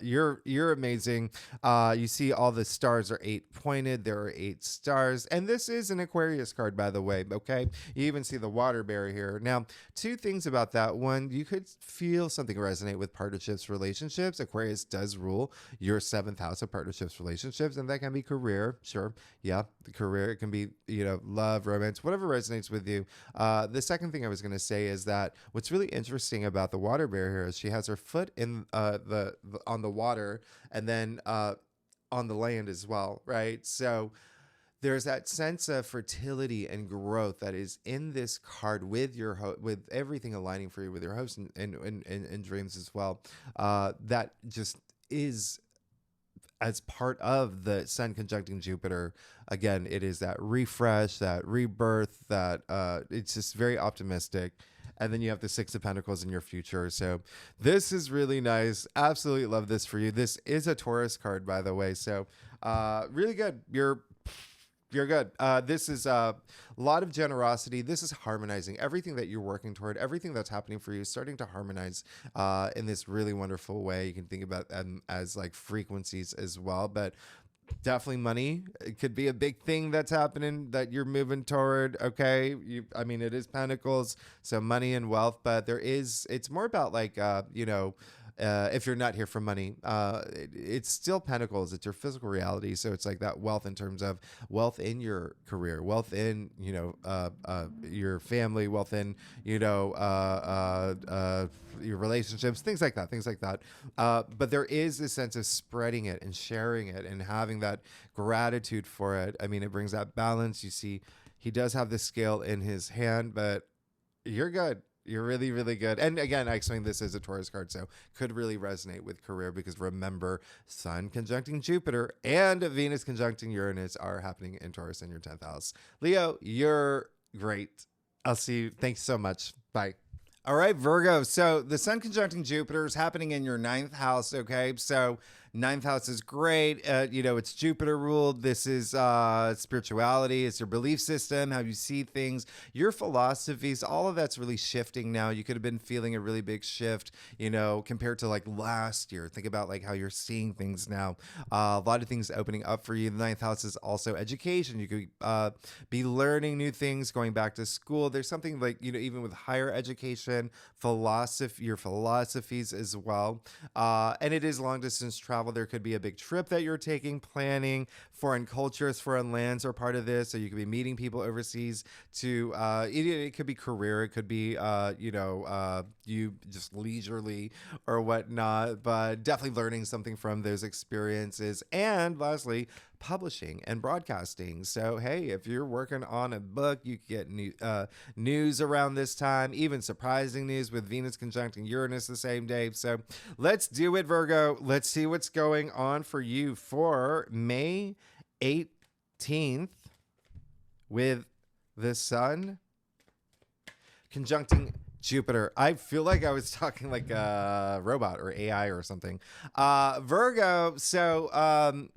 You're amazing. You see all the stars are 8 pointed. There are 8 stars. And this is an Aquarius card, by the way. Okay. You even see the water bear here. Now, 2 things about that. One, you could feel something resonate with partnerships, relationships. Aquarius does rule your 7th house of partnerships, relationships, and that can be career. Sure. Yeah. The career. It can be, love, romance, whatever resonates with you. The second thing I was going to say is that what's really interesting about the water bear here is she has her foot in the on the water and then on the land as well, right? So there's that sense of fertility and growth that is in this card with your with everything aligning for you with your hopes and dreams as well. That just is as part of the Sun conjuncting Jupiter. Again, it is that refresh, that rebirth, that it's just very optimistic. And then you have the 6 of Pentacles in your future. So this is really nice. Absolutely love this for you. This is a Taurus card, by the way. So really good. You're good. This is a lot of generosity. This is harmonizing everything that you're working toward. Everything that's happening for you is starting to harmonize in this really wonderful way. You can think about them as like frequencies as well. But definitely money. It could be a big thing that's happening that you're moving toward. Okay. It is Pentacles. So money and wealth, but it's more about like, if you're not here for money, it's still Pentacles. It's your physical reality. So it's like that wealth in terms of wealth in your career, wealth in, your family, wealth in, your relationships, things like that. But there is this sense of spreading it and sharing it and having that gratitude for it. It brings that balance. You see, he does have the scale in his hand, but you're good. You're really, really good. And again, I explained this as a Taurus card, so could really resonate with career because remember, Sun conjuncting Jupiter and Venus conjuncting Uranus are happening in Taurus in your 10th house. Leo, you're great. I'll see you. Thanks so much. Bye. All right, Virgo. So the Sun conjuncting Jupiter is happening in your 9th house. Okay. So 9th house is great. It's Jupiter ruled. This is spirituality. It's your belief system, how you see things, your philosophies, all of that's really shifting now. You could have been feeling a really big shift, compared to like last year. Think about like how you're seeing things now. A lot of things opening up for you. The 9th house is also education. You could be learning new things, going back to school. There's something like, even with higher education, philosophy, your philosophies as well. And it is long distance travel. There could be a big trip that you're taking, planning. Foreign cultures, foreign lands are part of this. So you could be meeting people overseas to, it could be career. It could be, you just leisurely or whatnot, but definitely learning something from those experiences. And lastly, publishing and broadcasting. So, hey, if you're working on a book, you get news around this time, even surprising news with Venus conjuncting Uranus the same day. So let's do it, Virgo. Let's see what's going on for you for May 18th with the Sun conjuncting Jupiter. I feel like I was talking like a robot or AI or something. Virgo. So,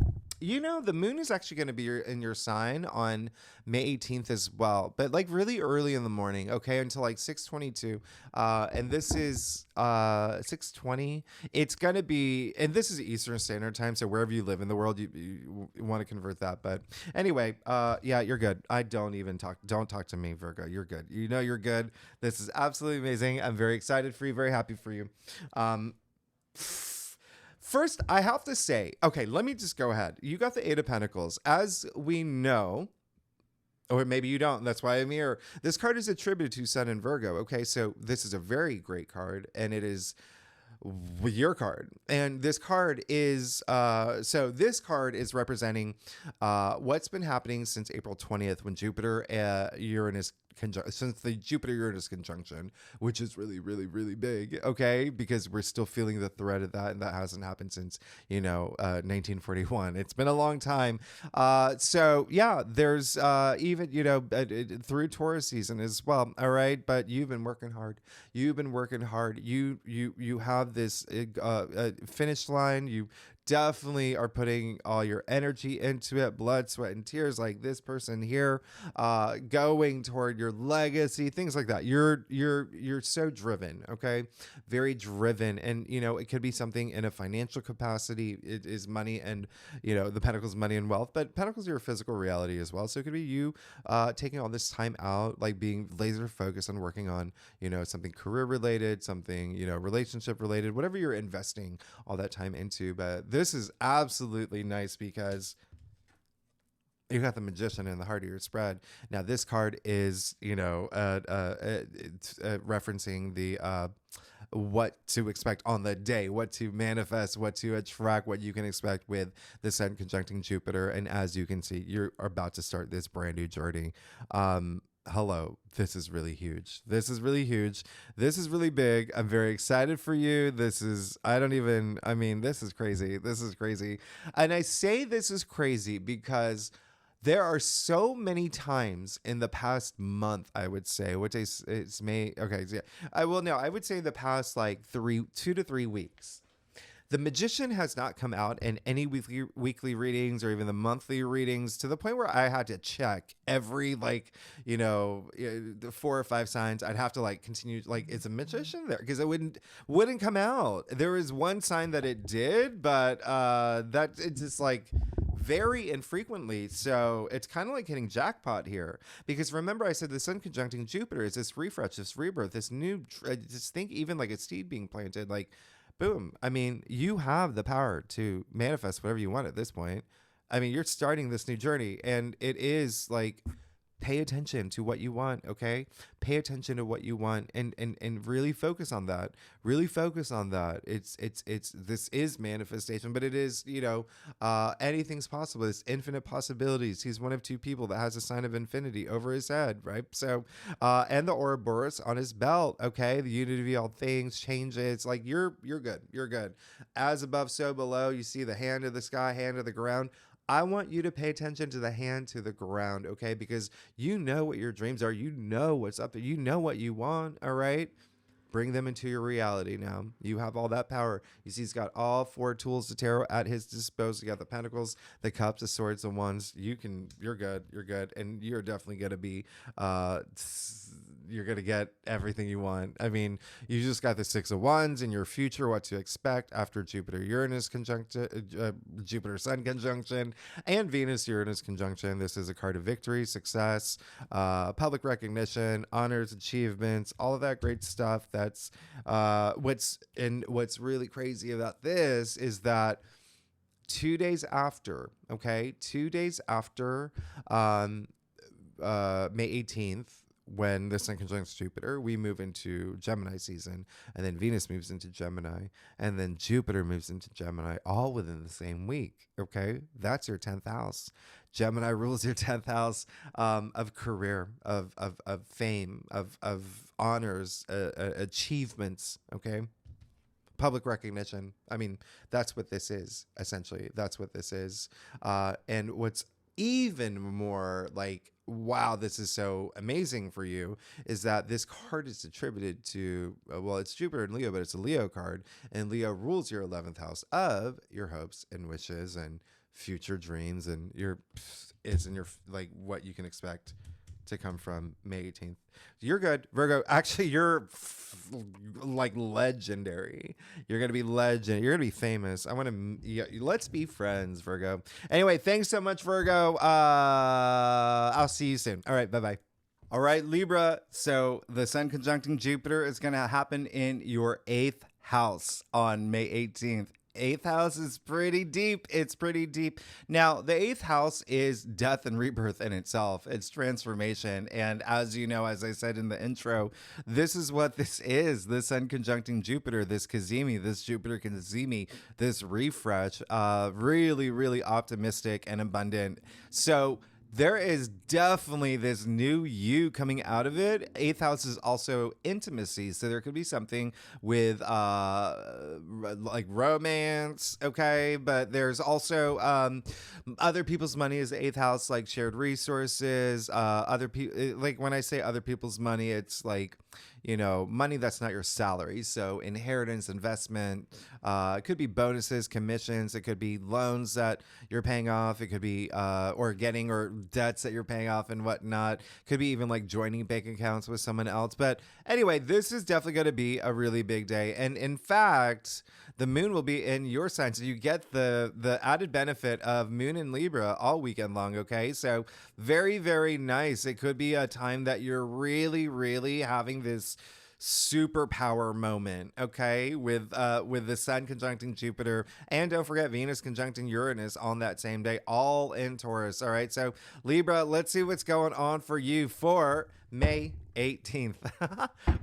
You know, the moon is actually going to be in your sign on May 18th as well, but like really early in the morning, okay, until like 6:22. And this is 6:20. It's going to be, and this is Eastern Standard Time, so wherever you live in the world, you want to convert that. But anyway, yeah, you're good. Don't talk to me, Virgo. You're good. You know you're good. This is absolutely amazing. I'm very excited for you, very happy for you. First, I have to say, okay, let me just go ahead. You got the Eight of Pentacles. As we know, or maybe you don't, that's why I'm here. This card is attributed to Sun and Virgo. Okay, so this is a very great card, and it is your card. And this card is, this card is representing what's been happening since April 20th when Uranus since the Jupiter-Uranus conjunction, which is really, really, really big, okay? Because we're still feeling the threat of that, and that hasn't happened since, 1941. It's been a long time. So, yeah, there's even, through Taurus season as well, all right? But you've been working hard. You have this finish line. You definitely are putting all your energy into it, blood, sweat, and tears, like this person here, going toward your legacy, things like that. You're so driven, okay? Very driven. And, it could be something in a financial capacity. It is money and, the Pentacles, money and wealth, but Pentacles are your physical reality as well. So it could be you taking all this time out, like being laser focused on working on, something career related, something, relationship related, whatever you're investing all that time into. But this is absolutely nice because you got the Magician in the heart of your spread. Now, this card is, referencing the what to expect on the day, what to manifest, what to attract, what you can expect with the Sun conjuncting Jupiter. And as you can see, you're about to start this brand new journey. Hello, this is really huge. This is really huge. This is really big. I'm very excited for you. This is crazy. This is crazy. And I say this is crazy because there are so many times in the past month, I would say, which is it's May. Okay, so yeah. I would say the past like 2 to 3 weeks. The Magician has not come out in any weekly readings or even the monthly readings, to the point where I had to check every 4 or 5 signs. I'd have to continue, is a Magician there? Because it wouldn't come out. There was one sign that it did, but that it's just very infrequently. So it's kind of like hitting jackpot here, because remember I said the Sun conjuncting Jupiter is this refresh, this rebirth, this new, just think even like a seed being planted, boom. I mean, you have the power to manifest whatever you want at this point. I mean, you're starting this new journey, and it is pay attention to what you want, okay? Pay attention to what you want and really focus on that. Really focus on that. This is manifestation, but it is, anything's possible. It's infinite possibilities. He's one of 2 people that has a sign of infinity over his head, right? So, and the Ouroboros on his belt, okay? The unity of all things changes. You're good. You're good. As above, so below. You see the hand of the sky, hand of the ground. I want you to pay attention to the hand to the ground, okay? Because you know what your dreams are. You know what's up there. You know what you want, all right? Bring them into your reality now. You have all that power. You see, he's got all 4 tools to tarot at his disposal. You got the Pentacles, the Cups, the Swords, the Wands. You're good. You're good. And you're definitely going to be, you're going to get everything you want. I mean, you just got the 6 of Wands in your future, what to expect after Jupiter-Uranus conjunction, Jupiter-Sun conjunction, and Venus-Uranus conjunction. This is a card of victory, success, public recognition, honors, achievements, all of that great stuff. That's what's really crazy about this is that 2 days after, okay, 2 days after May 18th, when the Sun conjuncts Jupiter, we move into Gemini season, and then Venus moves into Gemini, and then Jupiter moves into Gemini, all within the same week. Okay, that's your 10th house. Gemini rules your 10th house of career, of fame, of honors, achievements. Okay, public recognition. I mean, that's what this is, essentially. That's what this is. And what's even more wow, this is so amazing for you, is that this card is attributed to, it's Jupiter and Leo, but it's a Leo card, and Leo rules your 11th house of your hopes and wishes and future dreams and it's in your like what you can expect to come from May 18th. You're good, Virgo. Actually, you're like legendary. You're gonna be legend. You're gonna be famous. I want to. Let's be friends, Virgo. Anyway, thanks so much, Virgo. I'll see you soon. All right, bye bye. All right, Libra. So the Sun conjuncting Jupiter is gonna happen in your 8th house on May 18th. 8th house is pretty deep. It's pretty deep. Now, the 8th house is death and rebirth in itself. It's transformation. And as you know, as I said in the intro, this is what this is. The Sun conjuncting Jupiter, this Cazimi, this Jupiter Cazimi, this refresh, really, really optimistic and abundant. So there is definitely this new you coming out of it. 8th house is also intimacy. So there could be something with like romance, okay? But there's also other people's money is the 8th house, like shared resources. Other people, like when I say other people's money, it's like, you know, money that's not your salary. So inheritance, investment, it could be bonuses, commissions. It could be loans that you're paying off. It could be, or getting, or debts that you're paying off and whatnot. Could be even like joining bank accounts with someone else. But anyway, this is definitely going to be a really big day. And in fact, the moon will be in your sign. So you get the added benefit of moon in Libra all weekend long. Okay. So very, very nice. It could be a time that you're really, really having this superpower moment, okay, with the Sun conjuncting Jupiter, and don't forget Venus conjuncting Uranus on that same day, all in Taurus. All right, so Libra, let's see what's going on for you for May 18th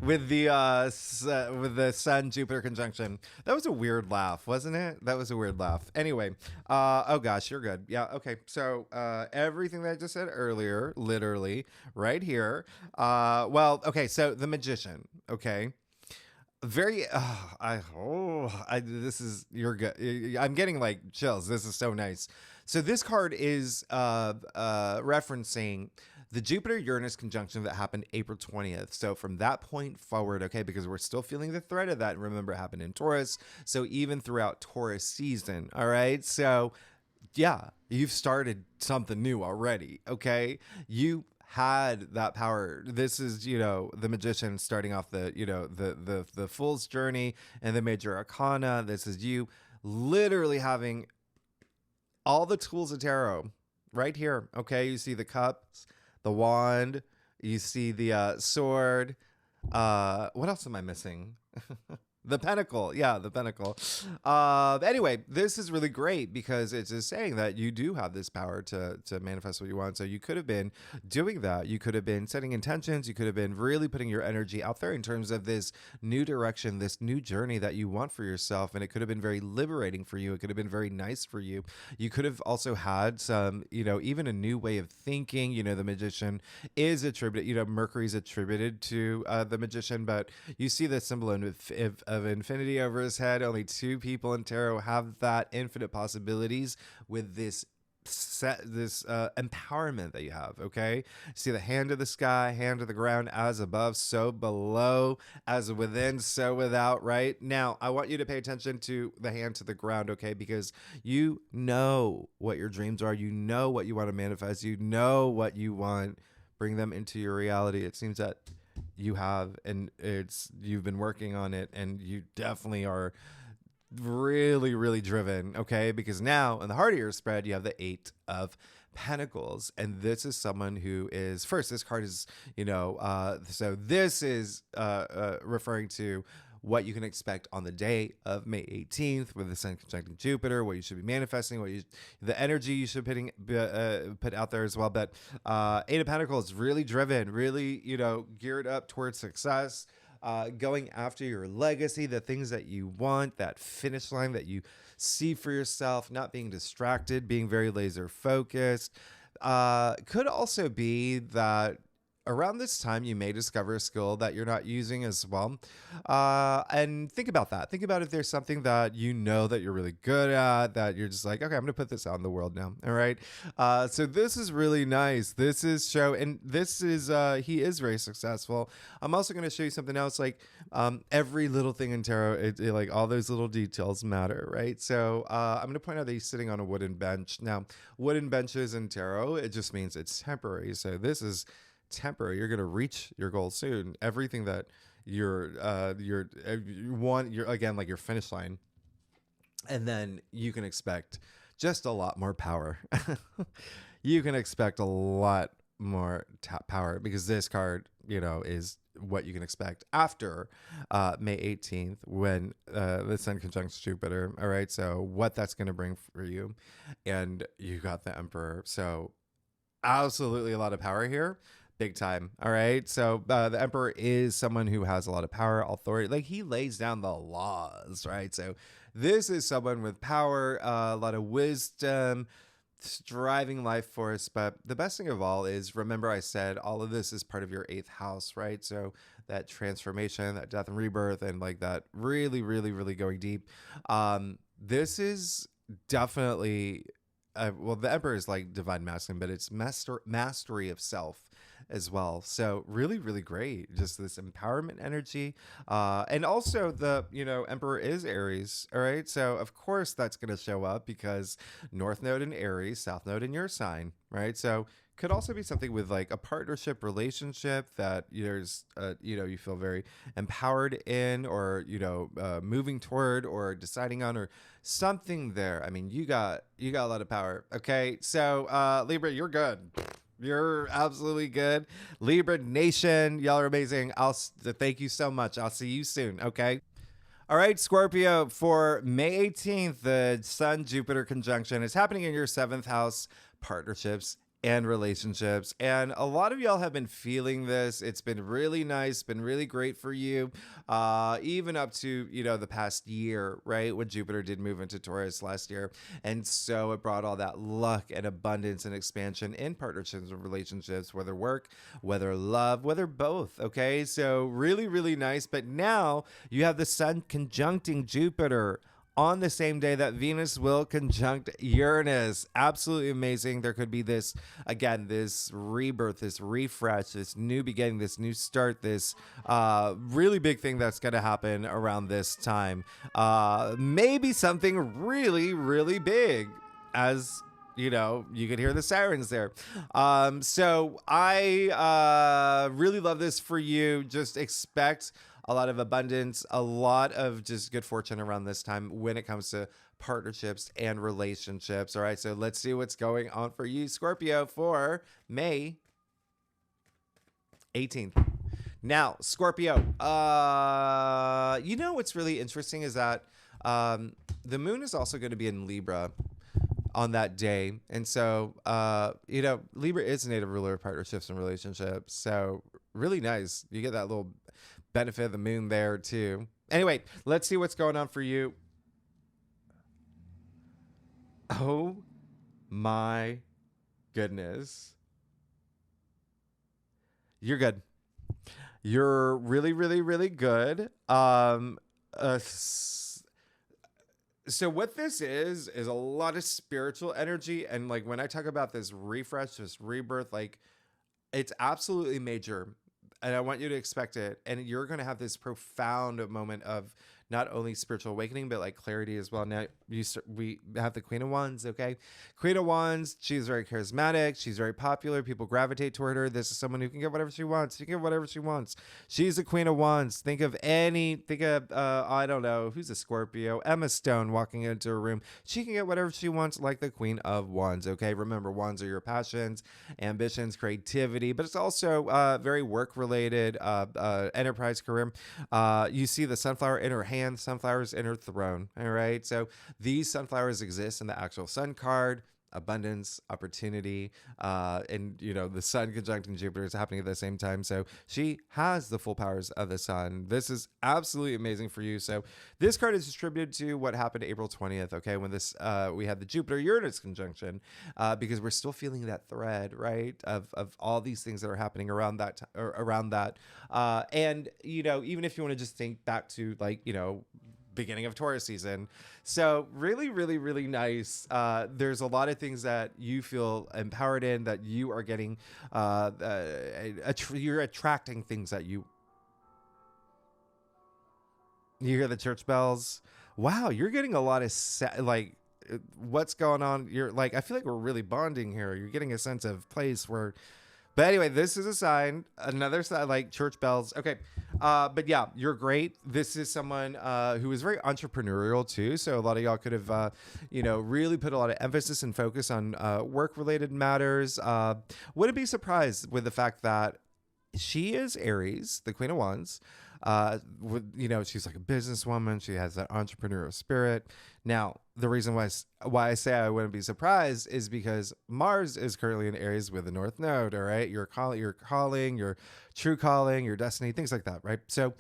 with the Sun Jupiter conjunction. That was a weird laugh, wasn't it? That was a weird laugh. Anyway, oh gosh, you're good. Yeah, okay. So everything that I just said earlier, literally right here. Well, okay. So the Magician. Okay. Very this is you're good. I'm getting like chills. This is so nice. So this card is referencing the Jupiter Uranus conjunction that happened April 20th. So from that point forward, okay, because we're still feeling the threat of that. Remember, it happened in Taurus. So even throughout Taurus season, all right. So yeah, you've started something new already. Okay, you had that power. This is, you know, the Magician starting off the, you know, the Fool's journey and the Major Arcana. This is you literally having all the tools of tarot right here. Okay, you see the cups, the wand, you see the sword. What else am I missing? The pentacle. Yeah, the pentacle. Anyway, this is really great because it's just saying that you do have this power to manifest what you want. So you could have been doing that. You could have been setting intentions. You could have been really putting your energy out there in terms of this new direction, this new journey that you want for yourself. And it could have been very liberating for you. It could have been very nice for you. You could have also had some, you know, even a new way of thinking. You know, the Magician is attributed, you know, Mercury's attributed to the Magician, but you see the symbol of infinity over his head. Only 2 people in tarot have that infinite possibilities with this empowerment that you have. Okay, see the hand of the sky, hand of the ground, as above so below, as within so without. Right now I want you to pay attention to the hand to the ground, okay, because you know what your dreams are, you know what you want to manifest, you know what you want, bring them into your reality. It seems that you have, and you've been working on it, and you definitely are really, really driven, okay? Because now in the heart of your spread, you have the 8 of Pentacles, and this is someone who is, first, this card is, you know, so this is referring to what you can expect on the day of May 18th with the Sun conjuncting Jupiter, what you should be manifesting, the energy you should put out there as well. But 8 of Pentacles, really driven, really, you know, geared up towards success, going after your legacy, the things that you want, that finish line that you see for yourself, not being distracted, being very laser focused. Could also be that around this time, you may discover a skill that you're not using as well. And think about that. Think about if there's something that you know that you're really good at, that you're just like, okay, I'm going to put this out in the world now. All right. So this is really nice. This is and this is, he is very successful. I'm also going to show you something else. Like every little thing in tarot, like all those little details matter, right? So I'm going to point out that he's sitting on a wooden bench. Now, wooden benches in tarot, it just means it's temporary. So this is temporary. You're going to reach your goal soon. Everything that you want, you're again, like your finish line. And then you can expect just a lot more power. You can expect a lot more power, because this card, is what you can expect after May 18th, when the sun conjuncts Jupiter. All right. So what that's going to bring for you. And you got the Emperor. So absolutely a lot of power here. Big time. All right. So the Emperor is someone who has a lot of power, authority. Like, he lays down the laws, right? So this is someone with power, a lot of wisdom, driving life force. But the best thing of all is, remember I said all of this is part of your 8th house, right? So that transformation, that death and rebirth, and like that really, really, really going deep. This is definitely, well, the Emperor is like divine masculine, but it's mastery of self as well. So really, really great. Just this empowerment energy. And also the, Emperor is Aries. All right. So of course that's going to show up, because North Node in Aries, South Node in your sign, right? So could also be something with like a partnership relationship that there's, you feel very empowered in, or, moving toward, or deciding on, or something there. I mean, you got a lot of power. Okay. So, Libra, you're good. You're absolutely good. Libra Nation, y'all are amazing. Thank you so much. I'll see you soon. Okay. All right, Scorpio, for May 18th, the Sun Jupiter conjunction is happening in your 7th house, partnerships and relationships. And a lot of y'all have been feeling this. It's been really nice, been really great for you, even up to, the past year, right? When Jupiter did move into Taurus last year. And so it brought all that luck and abundance and expansion in partnerships and relationships, whether work, whether love, whether both. Okay. So really, really nice. But now you have the Sun conjuncting Jupiter on the same day that Venus will conjunct Uranus. Absolutely amazing. There could be this, again, this rebirth, this refresh, this new beginning, this new start, this really big thing that's going to happen around this time. Maybe something really, really big, as you could hear the sirens there. So I really love this for you. Just expect a lot of abundance, a lot of just good fortune around this time when it comes to partnerships and relationships. All right, so let's see what's going on for you, Scorpio, for May 18th. Now, Scorpio, what's really interesting is that the moon is also going to be in Libra on that day. And so, Libra is a native ruler of partnerships and relationships. So really nice. You get that little benefit of the moon there too. Anyway, let's see what's going on for you. Oh my goodness. You're good. You're really, really, really good. So what this is a lot of spiritual energy. And like, when I talk about this refresh, this rebirth, like, it's absolutely major. And I want you to expect it. And you're going to have this profound moment of not only spiritual awakening, but like clarity as well. Now we have the Queen of Wands. Okay. Queen of Wands. She's very charismatic. She's very popular. People gravitate toward her. This is someone who can get whatever she wants. She can get whatever she wants. She's a Queen of Wands. Think of I don't know, who's a Scorpio, Emma Stone walking into a room. She can get whatever she wants, like the Queen of Wands. Okay. Remember, wands are your passions, ambitions, creativity, but it's also very work related, enterprise, career. You see the sunflower in her hand, sunflowers in her throne. All right. So these sunflowers exist in the actual sun card. abundance, opportunity, and the sun conjuncting Jupiter is happening at the same time. So she has the full powers of the sun. This is absolutely amazing for you. So this card is distributed to what happened April 20th. Okay, when this we had the Jupiter Uranus conjunction, because we're still feeling that thread, right, of all these things that are happening around that and even if you want to just think back to beginning of Taurus season. So really, really, really nice. There's a lot of things that you feel empowered in, that you are getting, you're attracting things that you hear the church bells. Wow, you're getting a lot of what's going on. You're like, I feel like we're really bonding here. You're getting a sense of place where, but anyway, this is a sign, another sign, like church bells. Okay. But yeah, you're great. This is someone who is very entrepreneurial too. So a lot of y'all could have, really put a lot of emphasis and focus on work-related matters. Wouldn't be surprised with the fact that she is Aries, the Queen of Wands. She's like a businesswoman. She has that entrepreneurial spirit. Now, the reason why I say I wouldn't be surprised is because Mars is currently in Aries with the North Node. All right, your calling, your true calling, your destiny, things like that. Right. So,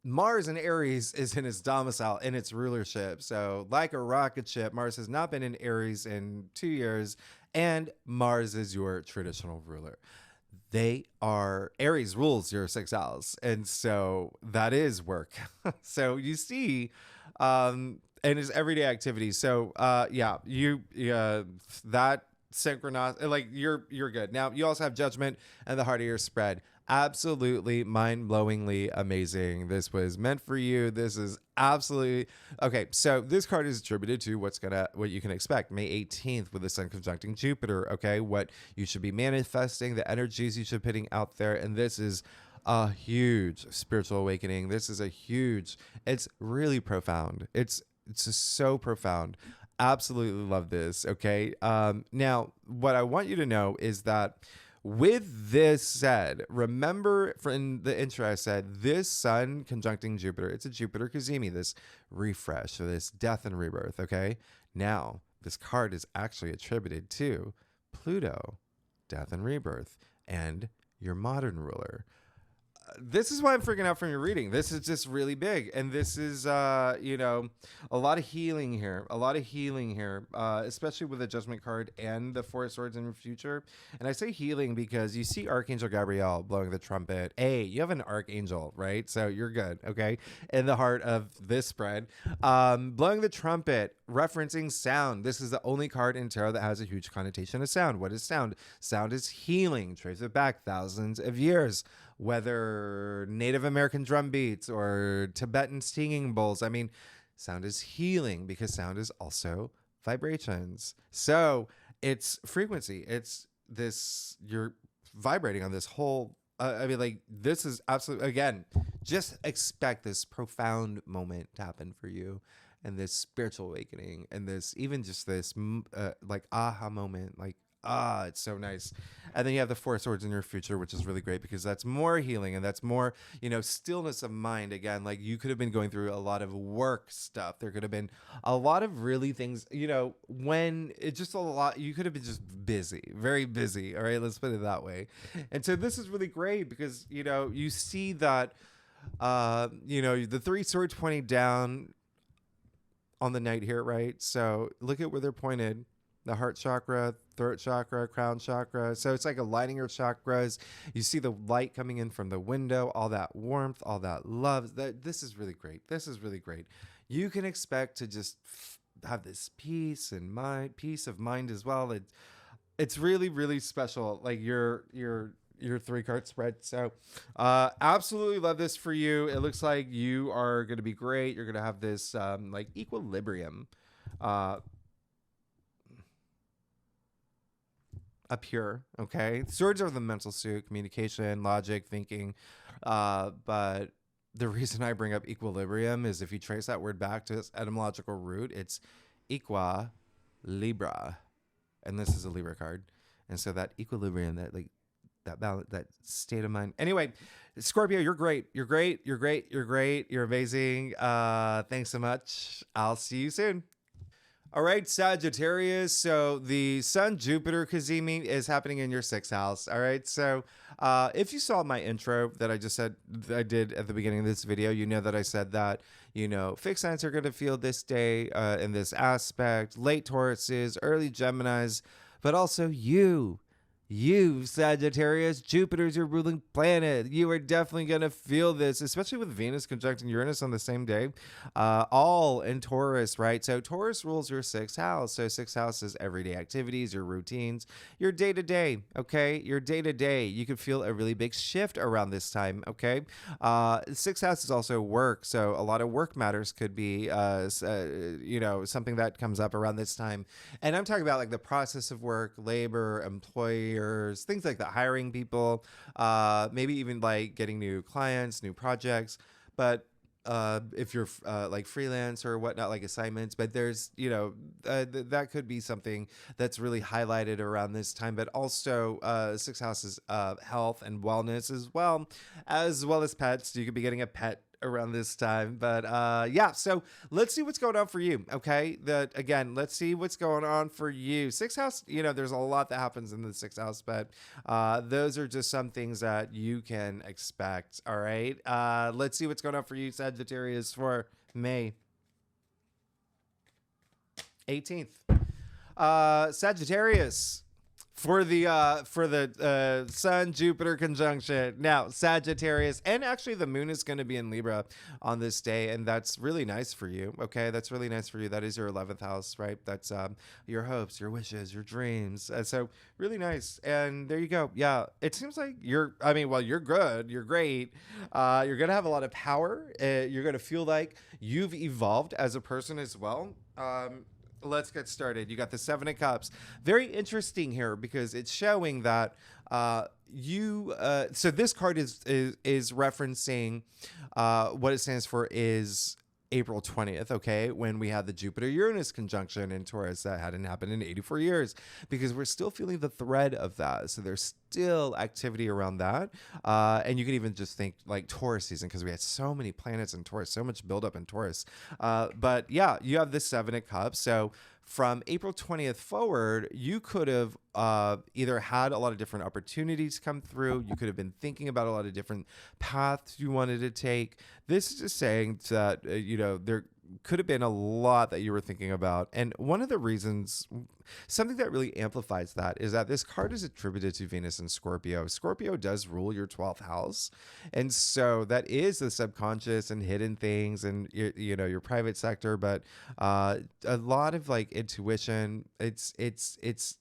Mars in Aries is in its domicile, in its rulership. So, like a rocket ship, Mars has not been in Aries in 2 years, and Mars is your traditional ruler. Aries rules your 6 hours. And so that is work. So you see, and it's everyday activities. So, that synchronous, like you're good. Now you also have judgment and the heart of your spread. Absolutely mind-blowingly amazing. This was meant for you. This is absolutely okay. So this card is attributed to what you can expect May 18th with the sun conjuncting Jupiter. Okay, what you should be manifesting, the energies you should be putting out there, and this is a huge spiritual awakening. This is it's really profound. It's just so profound. Absolutely love this. Okay. Now what I want you to know is that with this said, remember in the intro, I said this sun conjuncting Jupiter, it's a Jupiter Cazimi, this refresh, or this death and rebirth. Okay. Now this card is actually attributed to Pluto, death and rebirth, and your modern ruler. This is why I'm freaking out from your reading. This is just really big. And this is, a lot of healing here, especially with the Judgment card and the Four of Swords in your future. And I say healing because you see Archangel Gabriel blowing the trumpet. You have an archangel, right? So you're good, okay? In the heart of this spread. Blowing the trumpet, referencing sound. This is the only card in tarot that has a huge connotation of sound. What is sound? Sound is healing. Trace it back thousands of years. Whether Native American drum beats or Tibetan singing bowls. I mean, sound is healing because sound is also vibrations. So it's frequency. It's this, you're vibrating on this whole, this is absolutely, again, just expect this profound moment to happen for you, and this spiritual awakening, and this, even just this, aha moment, it's so nice. And then you have the Four of Swords in your future, which is really great because that's more healing and that's more, stillness of mind. Again, like you could have been going through a lot of work stuff. There could have been a lot of really things, when it's just a lot, you could have been just busy, very busy. All right, let's put it that way. And so this is really great because, you see that, the three swords pointing down on the night here, right? So look at where they're pointed. The heart chakra, throat chakra, crown chakra. So it's like aligning your chakras. You see the light coming in from the window, all that warmth, all that love. This is really great. This is really great. You can expect to just have this peace of mind as well. It's really, really special. Like your 3-card spread. So absolutely love this for you. It looks like you are going to be great. You're going to have this equilibrium up here. Okay, swords are the mental suit, communication, logic, thinking, but the reason I bring up equilibrium is if you trace that word back to its etymological root, it's equa libra, and this is a Libra card. And so that equilibrium, that balance, that state of mind. Anyway, Scorpio, you're great. You're great. You're great. You're great. You're amazing. Thanks so much. I'll see you soon. All right, Sagittarius. So the Sun Jupiter Cazimi is happening in your sixth house. All right. So if you saw my intro that I just said that I did at the beginning of this video, you know that I said that, fixed signs are going to feel this day in this aspect, late Tauruses, early Geminis, but also you, Sagittarius, Jupiter's your ruling planet. You are definitely going to feel this, especially with Venus conjuncting Uranus on the same day, all in Taurus, right? So Taurus rules your sixth house. So sixth house is everyday activities, your routines, your day-to-day, okay? Your day-to-day. You could feel a really big shift around this time, okay? Sixth house is also work. So a lot of work matters could be, something that comes up around this time. And I'm talking about like the process of work, labor, employee, things like that, hiring people, maybe even like getting new clients, new projects. But if you're like freelance or whatnot, like assignments, but there's, that could be something that's really highlighted around this time. But also sixth house is health and wellness as well as pets. You could be getting a pet around this time. But so let's see what's going on for you. Okay. Let's see what's going on for you. Sixth house, there's a lot that happens in the sixth house, but those are just some things that you can expect. All right. Let's see what's going on for you, Sagittarius, for May 18th. Sagittarius. For the Sun Jupiter conjunction. Now, Sagittarius, and actually the moon is going to be in Libra on this day, and that's really nice for you. Okay, that's really nice for you. That is your 11th house, right? That's your hopes, your wishes, your dreams. So really nice. And there you go. Yeah, it seems like you're good. You're great. You're gonna have a lot of power. You're gonna feel like you've evolved as a person as well. Let's get started. You got the Seven of Cups. Very interesting here because it's showing that so this card is referencing what it stands for is April 20th, okay, when we had the Jupiter-Uranus conjunction in Taurus that hadn't happened in 84 years, because we're still feeling the thread of that. So there's still activity around that. And you can even just think like Taurus season, because we had so many planets in Taurus, so much buildup in Taurus. But yeah, you have the Seven of Cups. So from April 20th forward, you could have either had a lot of different opportunities come through. You could have been thinking about a lot of different paths you wanted to take. This is just saying that, there could have been a lot that you were thinking about. And one of the reasons, something that really amplifies that is that this card is attributed to Venus and Scorpio. Scorpio does rule your 12th house. And so that is the subconscious and hidden things and, your private sector. But a lot of like intuition, it's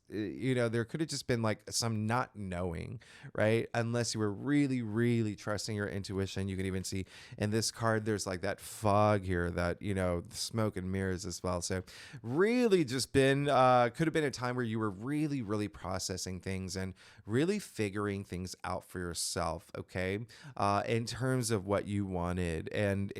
there could have just been like some not knowing, right? Unless you were really, really trusting your intuition. You can even see in this card, there's like that fog here that, smoke and mirrors as well. So really just been, could have been a time where you were really, really processing things and really figuring things out for yourself. Okay. In terms of what you wanted, and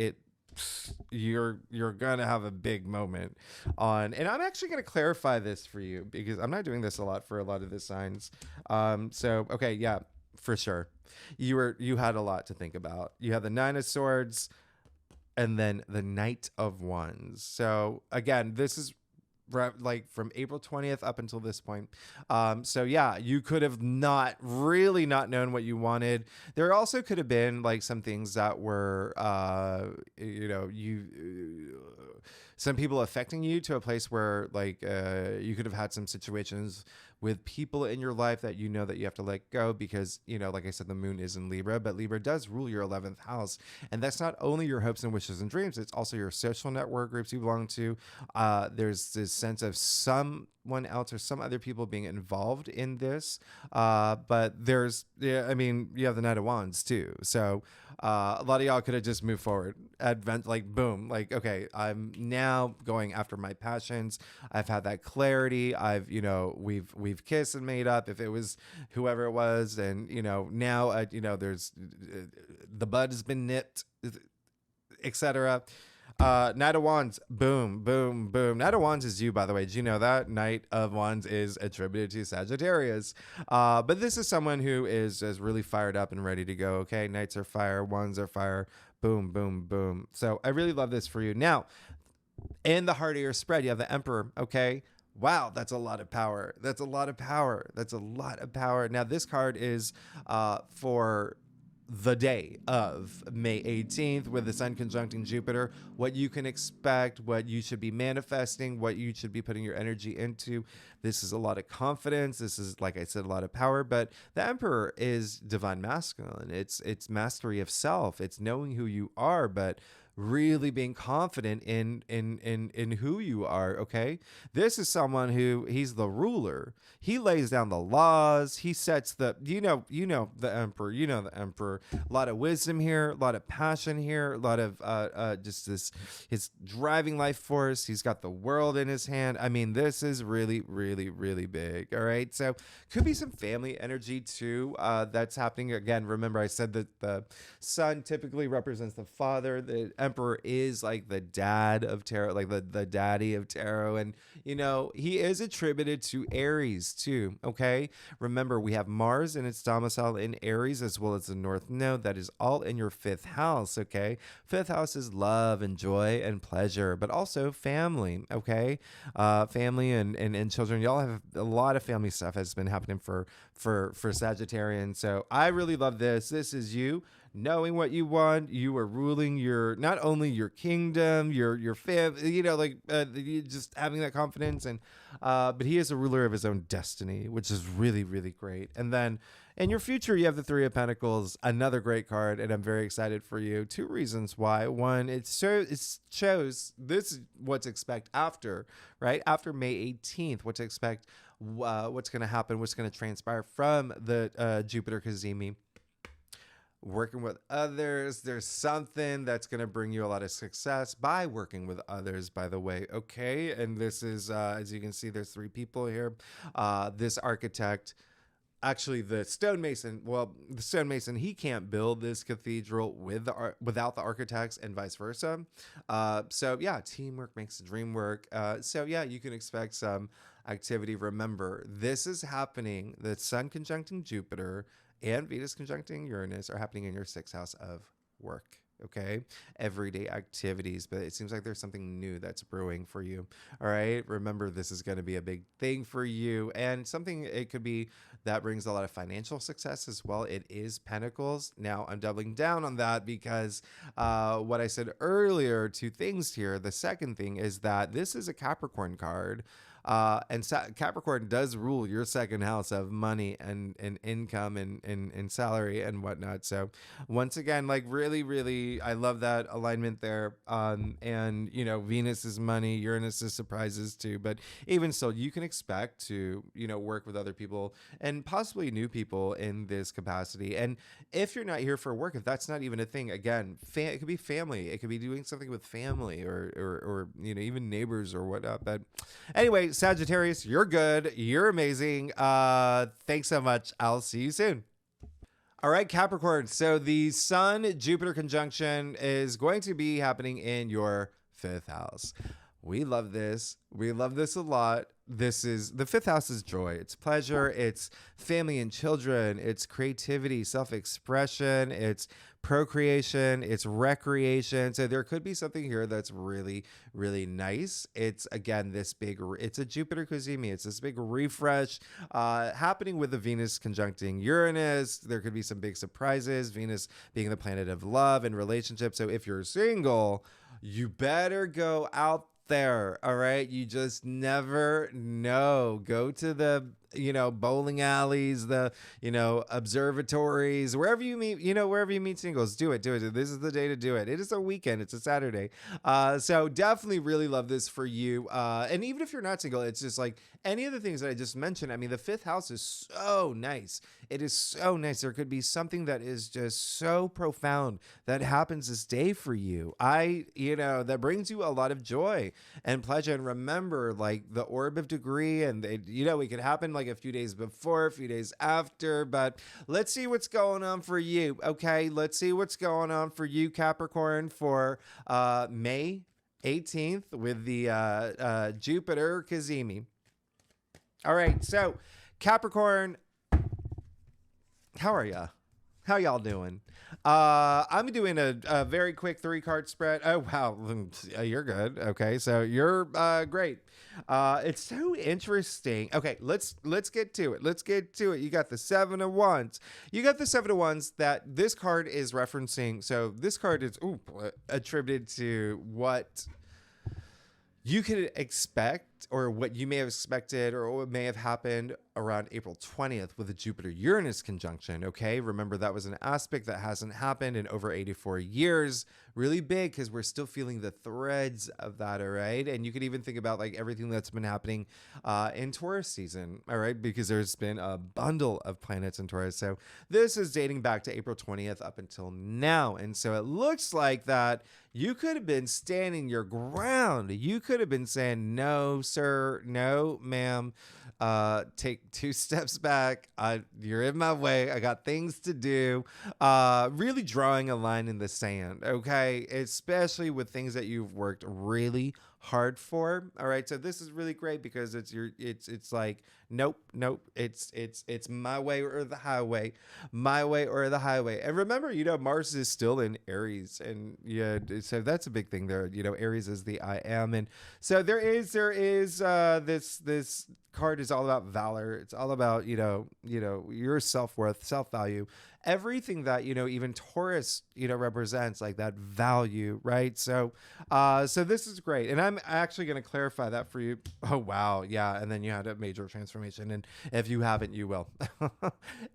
you're gonna have a big moment on, and I'm actually gonna clarify this for you because I'm not doing this a lot for a lot of the signs. Okay, yeah, for sure. You had a lot to think about. You have the Nine of Swords and then the Knight of Wands. So again, this is like from April 20th up until this point. So yeah, you could have not known what you wanted. There also could have been like some things that were, some people affecting you to a place where like you could have had some situations with people in your life that that you have to let go because, like I said, the moon is in Libra, but Libra does rule your 11th house. And that's not only your hopes and wishes and dreams, it's also your social network groups you belong to. There's this sense of someone else or some other people being involved in this. But you have the Knight of Wands too. So a lot of y'all could have just moved forward, boom, like, okay, I'm now going after my passions. I've had that clarity. We've kissed and made up if it was whoever it was. And, now, there's the bud has been nipped, etc. Knight of Wands, boom, boom, boom. Knight of Wands is you, by the way. Did you know that? Knight of Wands is attributed to Sagittarius. But this is someone who is really fired up and ready to go. Okay, Knights are fire, Wands are fire. Boom, boom, boom. So I really love this for you. Now, In the heart of your spread, you have the Emperor, okay? Wow, that's a lot of power. That's a lot of power. That's a lot of power. Now, this card is for the day of May 18th with the Sun conjuncting Jupiter, what you can expect, what you should be manifesting, what you should be putting your energy into. This is a lot of confidence. This is, like I said, a lot of power, but the Emperor is divine masculine. It's mastery of self. It's knowing who you are, but really being confident in who you are. Okay, this is someone who, he's the ruler. He lays down the laws. He sets the, you know the Emperor. You know the Emperor. A lot of wisdom here, a lot of passion here, a lot of just this, his driving life force. He's got the world in his hand. I mean, this is really, really, really big. All right, so could be some family energy too that's happening. Again, remember I said that the Sun typically represents the father. The Emperor is like the dad of tarot, like the daddy of tarot. And, you know, he is attributed to Aries too. Okay. Remember, we have Mars in its domicile in Aries, as well as the North Node. That is all in your fifth house. Okay. Fifth house is love and joy and pleasure, but also family. Okay. Family and children. Y'all have a lot of family stuff has been happening for Sagittarians. So I really love this. This is you knowing what you want. You are ruling your, not only your kingdom, your family, you know, like just having that confidence. And but he is a ruler of his own destiny, which is really, really great. And then in your future, you have the Three of Pentacles, another great card, and I'm very excited for you. Two reasons why. One, it shows this is what to expect after, right? After May 18th, what to expect, what's going to happen, what's going to transpire from the Jupiter Cazimi. Working with others, there's something that's going to bring you a lot of success by working with others, by the way. Okay, and this is as you can see, there's three people here. This architect, actually the stonemason, well, the stonemason, he can't build this cathedral without the architects, and vice versa. So yeah, teamwork makes the dream work. So yeah, you can expect some activity. Remember, this is happening, the Sun conjuncting Jupiter and Venus conjuncting Uranus are happening in your sixth house of work. Okay, everyday activities, but it seems like there's something new that's brewing for you. All right, remember, this is going to be a big thing for you, and something, it could be that brings a lot of financial success as well. It is Pentacles. Now I'm doubling down on that because what I said earlier, two things here. The second thing is that this is a Capricorn card. And Capricorn does rule your second house of money and income and salary and whatnot. So once again, like really, really, I love that alignment there. And you know, Venus is money, Uranus is surprises too. But even so, you can expect to, you know, work with other people and possibly new people in this capacity. And if you're not here for work, if that's not even a thing, again, it could be family. It could be doing something with family or you know, even neighbors or whatnot. But anyway, Sagittarius, you're good. You're amazing. Thanks so much. I'll see you soon. All right, Capricorn. So the Sun-Jupiter conjunction is going to be happening in your fifth house. We love this. We love this a lot. This is, the fifth house is joy. It's pleasure. It's family and children. It's creativity, self-expression. It's procreation. It's recreation. So there could be something here that's really, really nice. It's, again, this big, it's a Jupiter Cazimi. It's this big refresh happening with the Venus conjuncting Uranus. There could be some big surprises. Venus being the planet of love and relationships. So if you're single, you better go out there. All right, you just never know. Go to the, you know, bowling alleys, the, you know, observatories, wherever you meet, you know, wherever you meet singles. Do it. This is the day to do it. It is a weekend. It's a Saturday. So definitely really love this for you. And even if you're not single, it's just like any of the things that I just mentioned. I mean, the fifth house is so nice. It is so nice. There could be something that is just so profound that happens this day for you. You know, that brings you a lot of joy and pleasure. And remember, like the orb of degree, and they, you know, it could happen like a few days before, a few days after, but let's see what's going on for you. Okay, let's see what's going on for you, Capricorn, for May 18th with the Jupiter Cazimi. All right, so Capricorn, how are ya? How y'all doing? I'm doing a very quick 3 card spread. Oh wow, you're good. Okay, so you're great. It's so interesting. Okay, let's get to it. Let's get to it. You got the 7 of Wands. You got the 7 of Wands that this card is referencing. So this card is attributed to what you could expect, or what you may have expected, or what may have happened around April 20th with the Jupiter-Uranus conjunction, okay? Remember, that was an aspect that hasn't happened in over 84 years. Really big, because we're still feeling the threads of that, all right? And you could even think about like everything that's been happening in Taurus season, all right? Because there's been a bundle of planets in Taurus. So this is dating back to April 20th up until now. And so it looks like that you could have been standing your ground. You could have been saying, no, sir, no, ma'am. Take 2 steps back. You're in my way. I got things to do. Really drawing a line in the sand, okay? Especially with things that you've worked really hard for. All right. So this is really great because it's like, nope. It's my way or the highway. My way or the highway. And remember, Mars is still in Aries, and yeah, so that's a big thing there. Aries is the I am. And so there is this card is all about valor. It's all about, your self-worth, self-value, everything that, even Taurus, represents, like that value, right? So this is great. And I'm actually going to clarify that for you. Oh, wow. Yeah. And then you had a major transformation. And if you haven't, you will.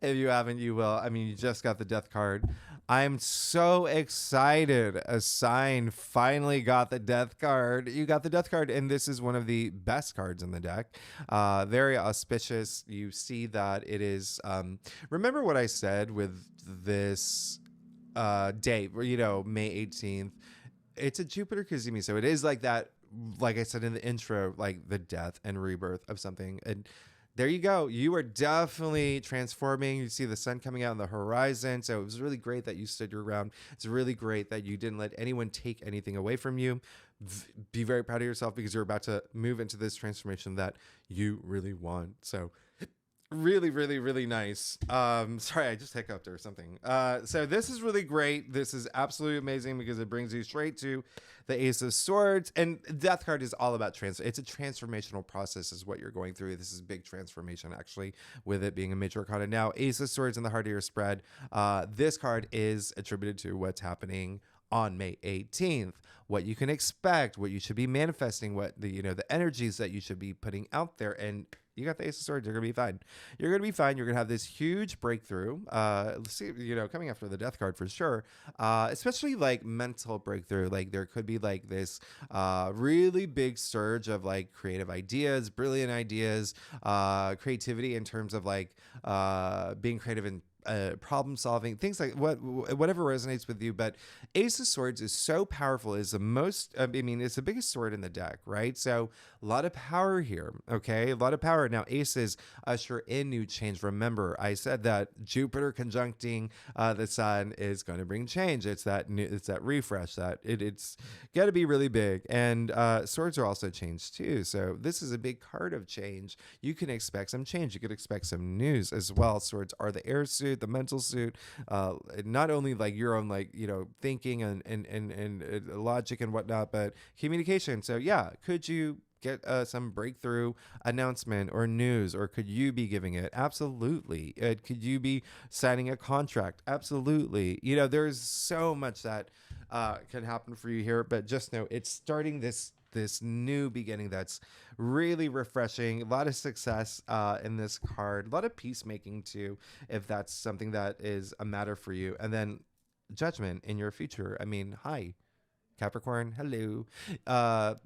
If you haven't, you will. I mean, you just got the death card. I'm so excited. A sign finally got the death card. You got the death card, and this is one of the best cards in the deck. Very auspicious. You see that it is. Remember what I said with this date, May 18th. It's a Jupiter Cazimi, so it is like that. Like I said in the intro, like the death and rebirth of something, and there you go. You are definitely transforming. You see the sun coming out on the horizon. So it was really great that you stood your ground. It's really great that you didn't let anyone take anything away from you. Be very proud of yourself because you're about to move into this transformation that you really want. So really, really, really nice. Sorry, I just hiccuped or something. So this is really great. This is absolutely amazing because it brings you straight to the Ace of Swords. And Death card is all about it's a transformational process is what you're going through. This is a big transformation, actually, with it being a major arcana. Now, Ace of Swords in the heart of your spread. This card is attributed to what's happening on May 18th, what you can expect, what you should be manifesting, what the energies that you should be putting out there. And you got the Ace of Swords. You're going to be fine. You're going to be fine. You're going to have this huge breakthrough. Let's see, coming after the death card for sure. Especially like mental breakthrough. Like there could be like this really big surge of like creative ideas, brilliant ideas, creativity in terms of like being creative in problem solving, things like whatever resonates with you. But Ace of Swords is so powerful. Is the most, it's the biggest sword in the deck, right? So a lot of power here. Okay, a lot of power. Now aces usher in new change. Remember, I said that Jupiter conjuncting the sun is going to bring change. It's that new, it's that refresh. That it's got to be really big. And swords are also change too. So this is a big card of change. You can expect some change. You could expect some news as well. Swords are the air suit, the mental suit, not only like your own like thinking and logic and whatnot, but communication. So yeah, could you get some breakthrough announcement or news, or could you be giving it? Absolutely. Could you be signing a contract? Absolutely. There's so much that can happen for you here, but just know it's starting this new beginning that's really refreshing. A lot of success in this card, a lot of peacemaking too, if that's something that is a matter for you. And then judgment in your future. Hi Capricorn, hello.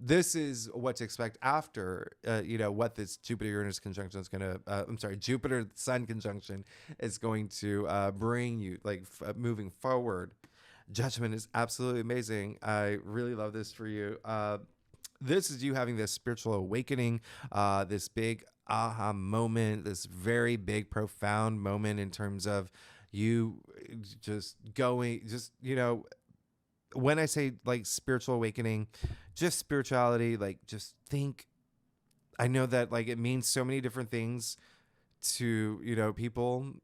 This is what to expect after, what this Jupiter-Uranus conjunction is going to, Jupiter-Sun conjunction is going to bring you, like moving forward. Judgment is absolutely amazing. I really love this for you. This is you having this spiritual awakening, this big aha moment, this very big, profound moment in terms of you just going, when I say like spiritual awakening, just spirituality, like just think, I know that like it means so many different things to, people.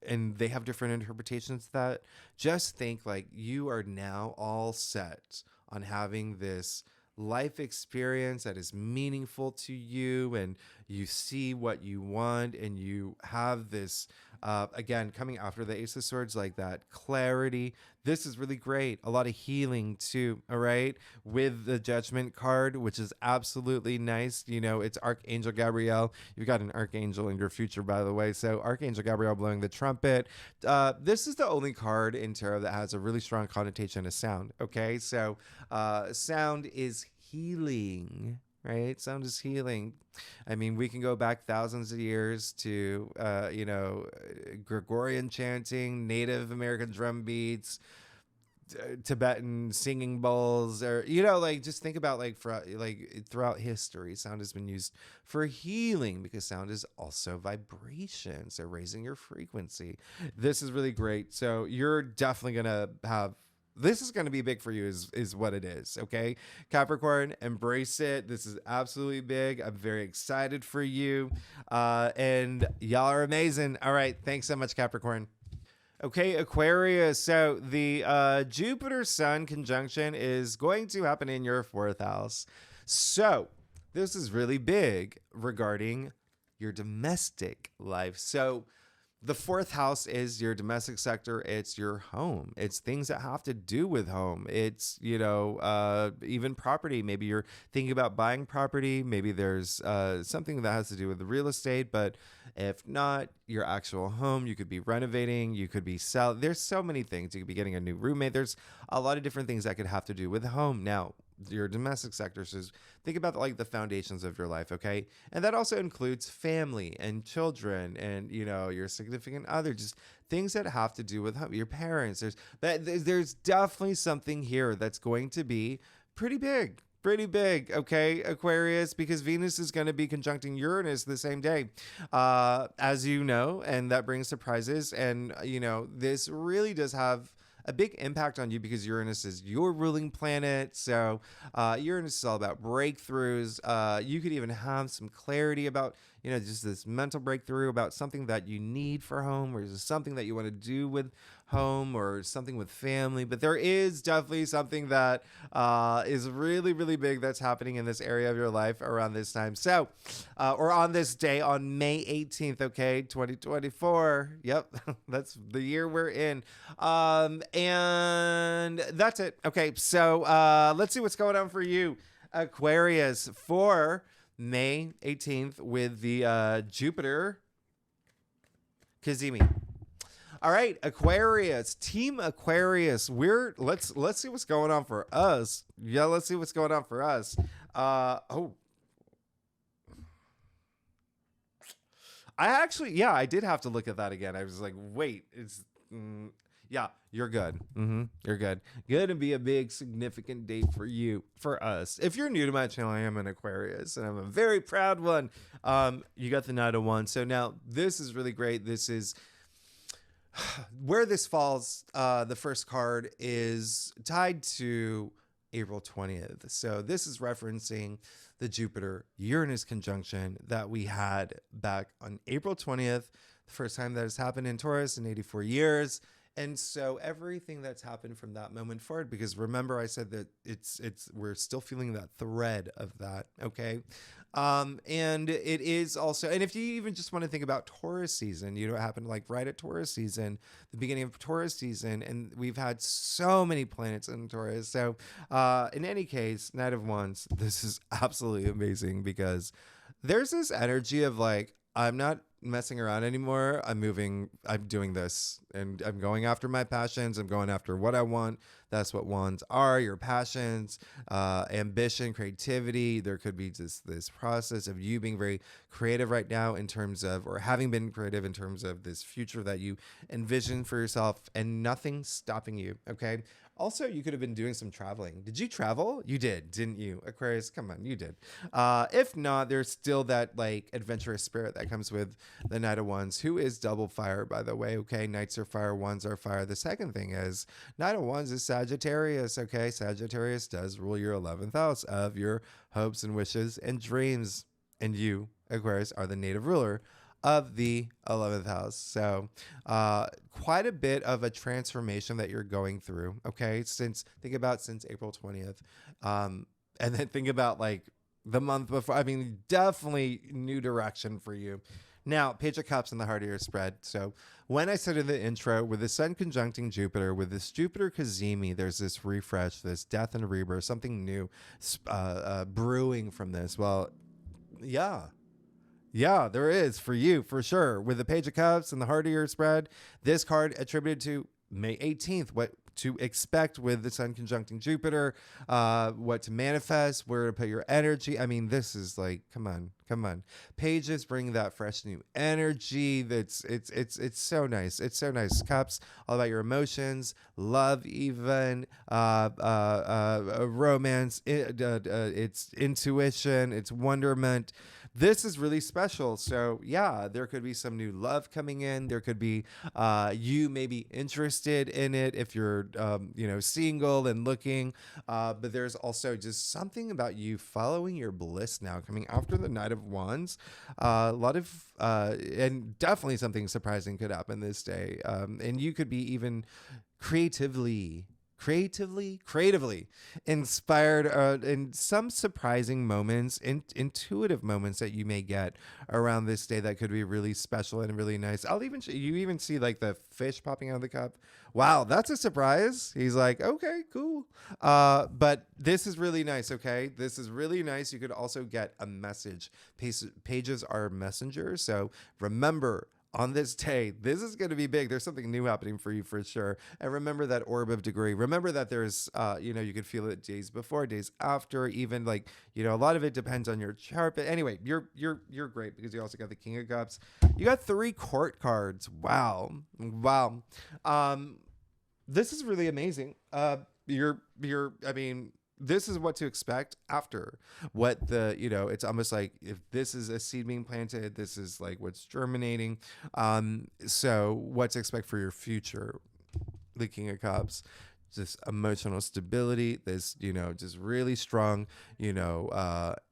and they have different interpretations of that. Just think like you are now all set on having this life experience that is meaningful to you, and you see what you want, and you have this again, coming after the Ace of Swords, like that clarity. This is really great. A lot of healing too. All right, with the Judgment card, which is absolutely nice. You know, it's Archangel Gabriel. You've got an archangel in your future, by the way. So Archangel Gabriel blowing the trumpet. This is the only card in tarot that has a really strong connotation of sound. Okay, so sound is healing, right? Sound is healing. I mean, we can go back thousands of years to, Gregorian chanting, Native American drum beats, Tibetan singing bowls, or, like, just think about throughout history, sound has been used for healing because sound is also vibration. So raising your frequency. This is really great. So you're definitely going to have, this is going to be big for you is what it is. Okay. Capricorn, embrace it. This is absolutely big. I'm very excited for you. And y'all are amazing. All right. Thanks so much, Capricorn. Okay, Aquarius. So the Jupiter Sun conjunction is going to happen in your 4th house. So this is really big regarding your domestic life. So the 4th house is your domestic sector. It's your home. It's things that have to do with home. It's, even property. Maybe you're thinking about buying property. Maybe there's something that has to do with the real estate. But if not, your actual home, you could be renovating. You could be selling. There's so many things. You could be getting a new roommate. There's a lot of different things that could have to do with home. Now, your domestic sector says, think about like the foundations of your life, okay? And that also includes family and children and, your significant other, just things that have to do with your parents. There's definitely something here that's going to be pretty big, okay, Aquarius, because Venus is going to be conjuncting Uranus the same day, as you know, and that brings surprises. And, this really does have a big impact on you because Uranus is your ruling planet. So Uranus is all about breakthroughs. You could even have some clarity about, just this mental breakthrough about something that you need for home, or just something that you want to do with home, or something with family. But there is definitely something that is really, really big that's happening in this area of your life around this time. So, or on this day, on May 18th, okay, 2024. Yep, that's the year we're in. And that's it. Okay, so let's see what's going on for you, Aquarius, for May 18th with the Jupiter Cazimi. All right, Aquarius, Team Aquarius. Let's see what's going on for us. Yeah, let's see what's going on for us. I did have to look at that again. I was like, wait, yeah, you're good. You're good. Gonna be a big, significant date for us. If you're new to my channel, I am an Aquarius, and I'm a very proud one. You got the Knight of Wands. So now this is really great. This is where this falls. The first card is tied to April 20th. So this is referencing the Jupiter-Uranus conjunction that we had back on April 20th, the first time that has happened in Taurus in 84 years. And so everything that's happened from that moment forward, because remember I said that we're still feeling that thread of that, okay? And it is also, and if you even just want to think about Taurus season, it happened like right at Taurus season, the beginning of Taurus season, and we've had so many planets in Taurus. So in any case, Knight of Wands, this is absolutely amazing because there's this energy of like, I'm not messing around anymore. I'm doing this, and I'm going after my passions. I'm going after what I want. That's what wands are, your passions, ambition, creativity. There could be just this process of you being very creative right now in terms of, or having been creative in terms of this future that you envision for yourself, and nothing stopping you. Okay. Also, you could have been doing some traveling. Did you travel? You did, didn't you? Aquarius, come on, you did. If not, there's still that like adventurous spirit that comes with the Knight of Wands, who is double fire, by the way. Okay, Knights are fire, Wands are fire. The second thing is Knight of Wands is Sagittarius. Okay, Sagittarius does rule your 11th house of your hopes and wishes and dreams. And you, Aquarius, are the native ruler of the 11th house. So, quite a bit of a transformation that you're going through. Okay. Since April 20th. And then think about like the month before. I mean, definitely new direction for you. Now, Page of Cups in the heart of your spread. So when I said in the intro, with the sun conjuncting Jupiter, with this Jupiter Cazimi, there's this refresh, this death and rebirth, something new brewing from this. Well, yeah. Yeah, there is for you, for sure. With the Page of Cups and the heart of your spread, this card attributed to May 18th, what to expect with the sun conjuncting Jupiter, what to manifest, where to put your energy. I mean, this is like, come on. Pages bring that fresh new energy. It's so nice. It's so nice. Cups, all about your emotions, love, even romance. It's intuition. It's wonderment. This is really special. So yeah, there could be some new love coming in. There could be you may be interested in it if you're single and looking. But there's also just something about you following your bliss now, coming after the Knight of Wands. A lot of and definitely something surprising could happen this day. And you could be even creatively inspired in some surprising moments, intuitive moments that you may get around this day that could be really special and really nice. You even see like the fish popping out of the cup. Wow, that's a surprise. He's like, okay, cool. But this is really nice. Okay, this is really nice. You could also get a message. Pages are messengers, so remember, on this day, this is going to be big. There's something new happening for you for sure. And remember that orb of degree. Remember that there's, you can feel it days before, days after, even like, a lot of it depends on your chart. But anyway, you're great because you also got the King of Cups. You got 3 court cards. Wow. This is really amazing. This is what to expect after what it's almost like if this is a seed being planted, this is like what's germinating. So what to expect for your future, the King of Cups, just emotional stability, this, just really strong,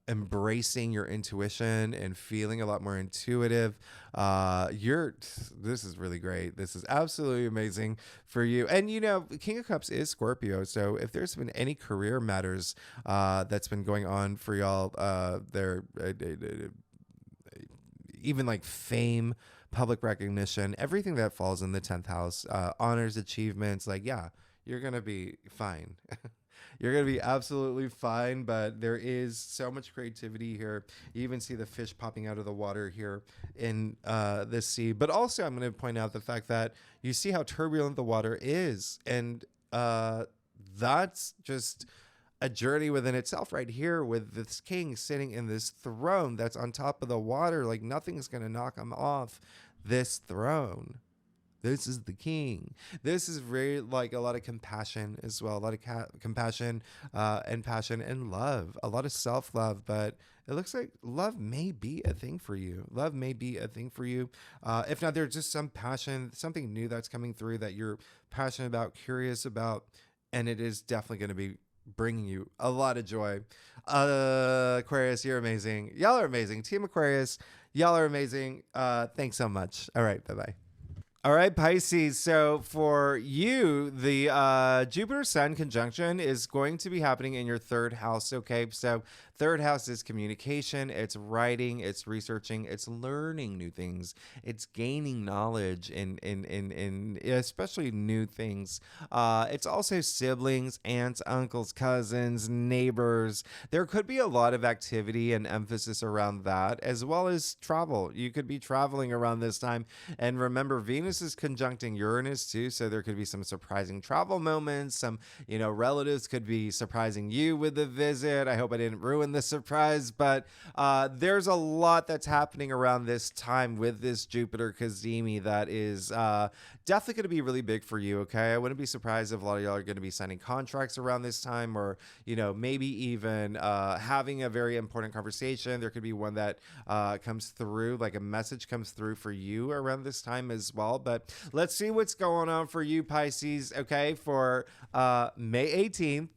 embracing your intuition and feeling a lot more intuitive. This is really great. This is absolutely amazing for you. And, King of Cups is Scorpio. So if there's been any career matters, that's been going on for y'all, even like fame, public recognition, everything that falls in the 10th house, honors, achievements, like, yeah, you're going to be fine. You're going to be absolutely fine, but there is so much creativity here. You even see the fish popping out of the water here in this sea. But also, I'm going to point out the fact that you see how turbulent the water is. And that's just a journey within itself right here with this king sitting in this throne that's on top of the water. Like nothing's going to knock him off this throne. This is the king. This is very like a lot of compassion as well. A lot of compassion and passion and love. A lot of self-love. But it looks like love may be a thing for you. Love may be a thing for you. If not, there's just some passion, something new that's coming through that you're passionate about, curious about. And it is definitely going to be bringing you a lot of joy. Aquarius, you're amazing. Y'all are amazing. Team Aquarius, y'all are amazing. Thanks so much. All right. Bye-bye. All right, Pisces. So for you, the Jupiter Sun conjunction is going to be happening in your 3rd house. Okay, so 3rd house is communication, it's writing, it's researching, it's learning new things, it's gaining knowledge in especially new things. It's also siblings, aunts, uncles, cousins, neighbors. There could be a lot of activity and emphasis around that, as well as travel. You could be traveling around this time. And remember, Venus is conjuncting Uranus too, so there could be some surprising travel moments. Some, relatives could be surprising you with a visit. I hope I didn't ruin the surprise, but there's a lot that's happening around this time with this Jupiter Cazimi that is definitely going to be really big for you. Okay, I wouldn't be surprised if a lot of y'all are going to be signing contracts around this time, or maybe even having a very important conversation. There could be one that comes through, like a message comes through for you around this time as well. But let's see what's going on for you, Pisces. Okay, for May 18th.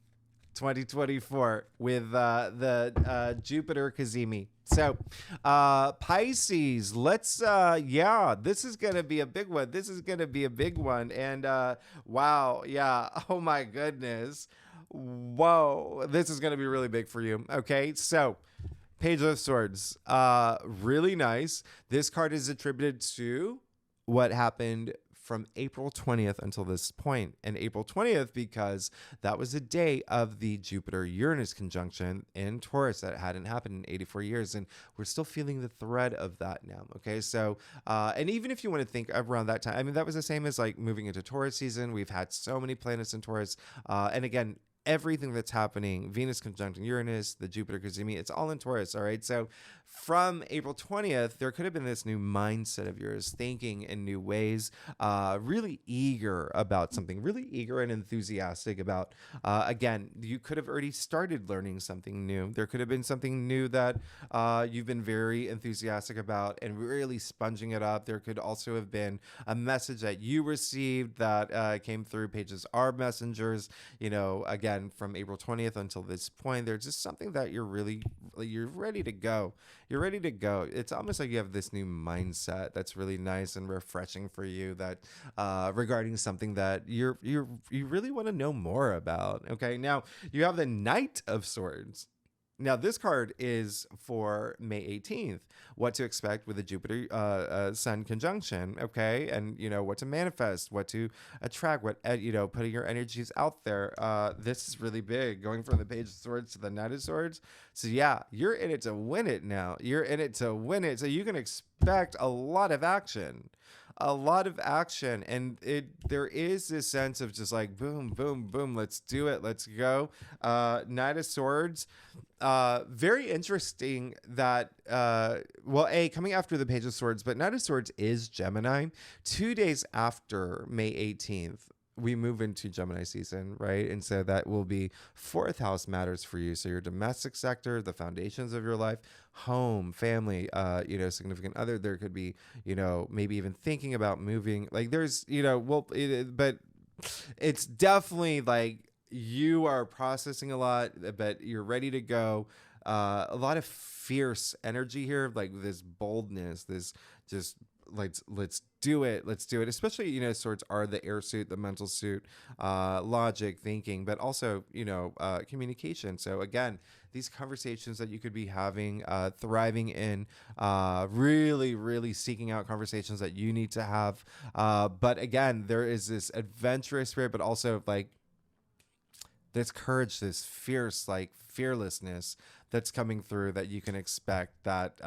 2024 with the Jupiter Cazimi. So, Pisces, let's, this is going to be a big one. This is going to be a big one. And, wow. Yeah. Oh my goodness. Whoa. This is going to be really big for you. Okay. So, Page of Swords, really nice. This card is attributed to what happened from April 20th until this point. And April 20th, because that was the day of the Jupiter-Uranus conjunction in Taurus that hadn't happened in 84 years. And we're still feeling the thread of that now. Okay. So, and even if you want to think around that time, I mean, that was the same as like moving into Taurus season. We've had so many planets in Taurus. And again, everything that's happening, Venus conjuncting Uranus, the Jupiter Cazimi, it's all in Taurus. All right. So from April 20th, there could have been this new mindset of yours, thinking in new ways, really eager about something, really eager and enthusiastic about, again, you could have already started learning something new. There could have been something new that you've been very enthusiastic about and really sponging it up. There could also have been a message that you received that came through Pages are messengers, you know, again, from April 20th until this point. There's just something that you're ready to go. You're ready to go. It's almost like you have this new mindset that's really nice and refreshing for you, that regarding something that you really want to know more about. Okay, now you have the Knight of Swords. Now, this card is for May 18th, what to expect with the Jupiter Sun conjunction, okay? And, you know, what to manifest, what to attract, what, you know, putting your energies out there. This is really big, going from the Page of Swords to the Knight of Swords. So, yeah, you're in it to win it now. You're in it to win it. So you can expect a lot of action. And there is this sense of just like boom, boom, boom, let's do it, let's go. Knight of Swords, very interesting that coming after the Page of Swords, but Knight of Swords is Gemini. 2 days after May 18th, we move into Gemini season, right? And so that will be 4th house matters for you. So your domestic sector, the foundations of your life, home, family, you know, significant other. There could be, you know, maybe even thinking about moving. Like there's, you know, but it's definitely like you are processing a lot, but you're ready to go. A lot of fierce energy here, like this boldness, this just let's do it, especially, you know, swords are the air suit, the mental suit, logic, thinking, but also, you know, communication. So again, these conversations that you could be having, thriving in, really seeking out conversations that you need to have, but again, there is this adventurous spirit, but also like this courage, this fierce, like fearlessness that's coming through that you can expect, that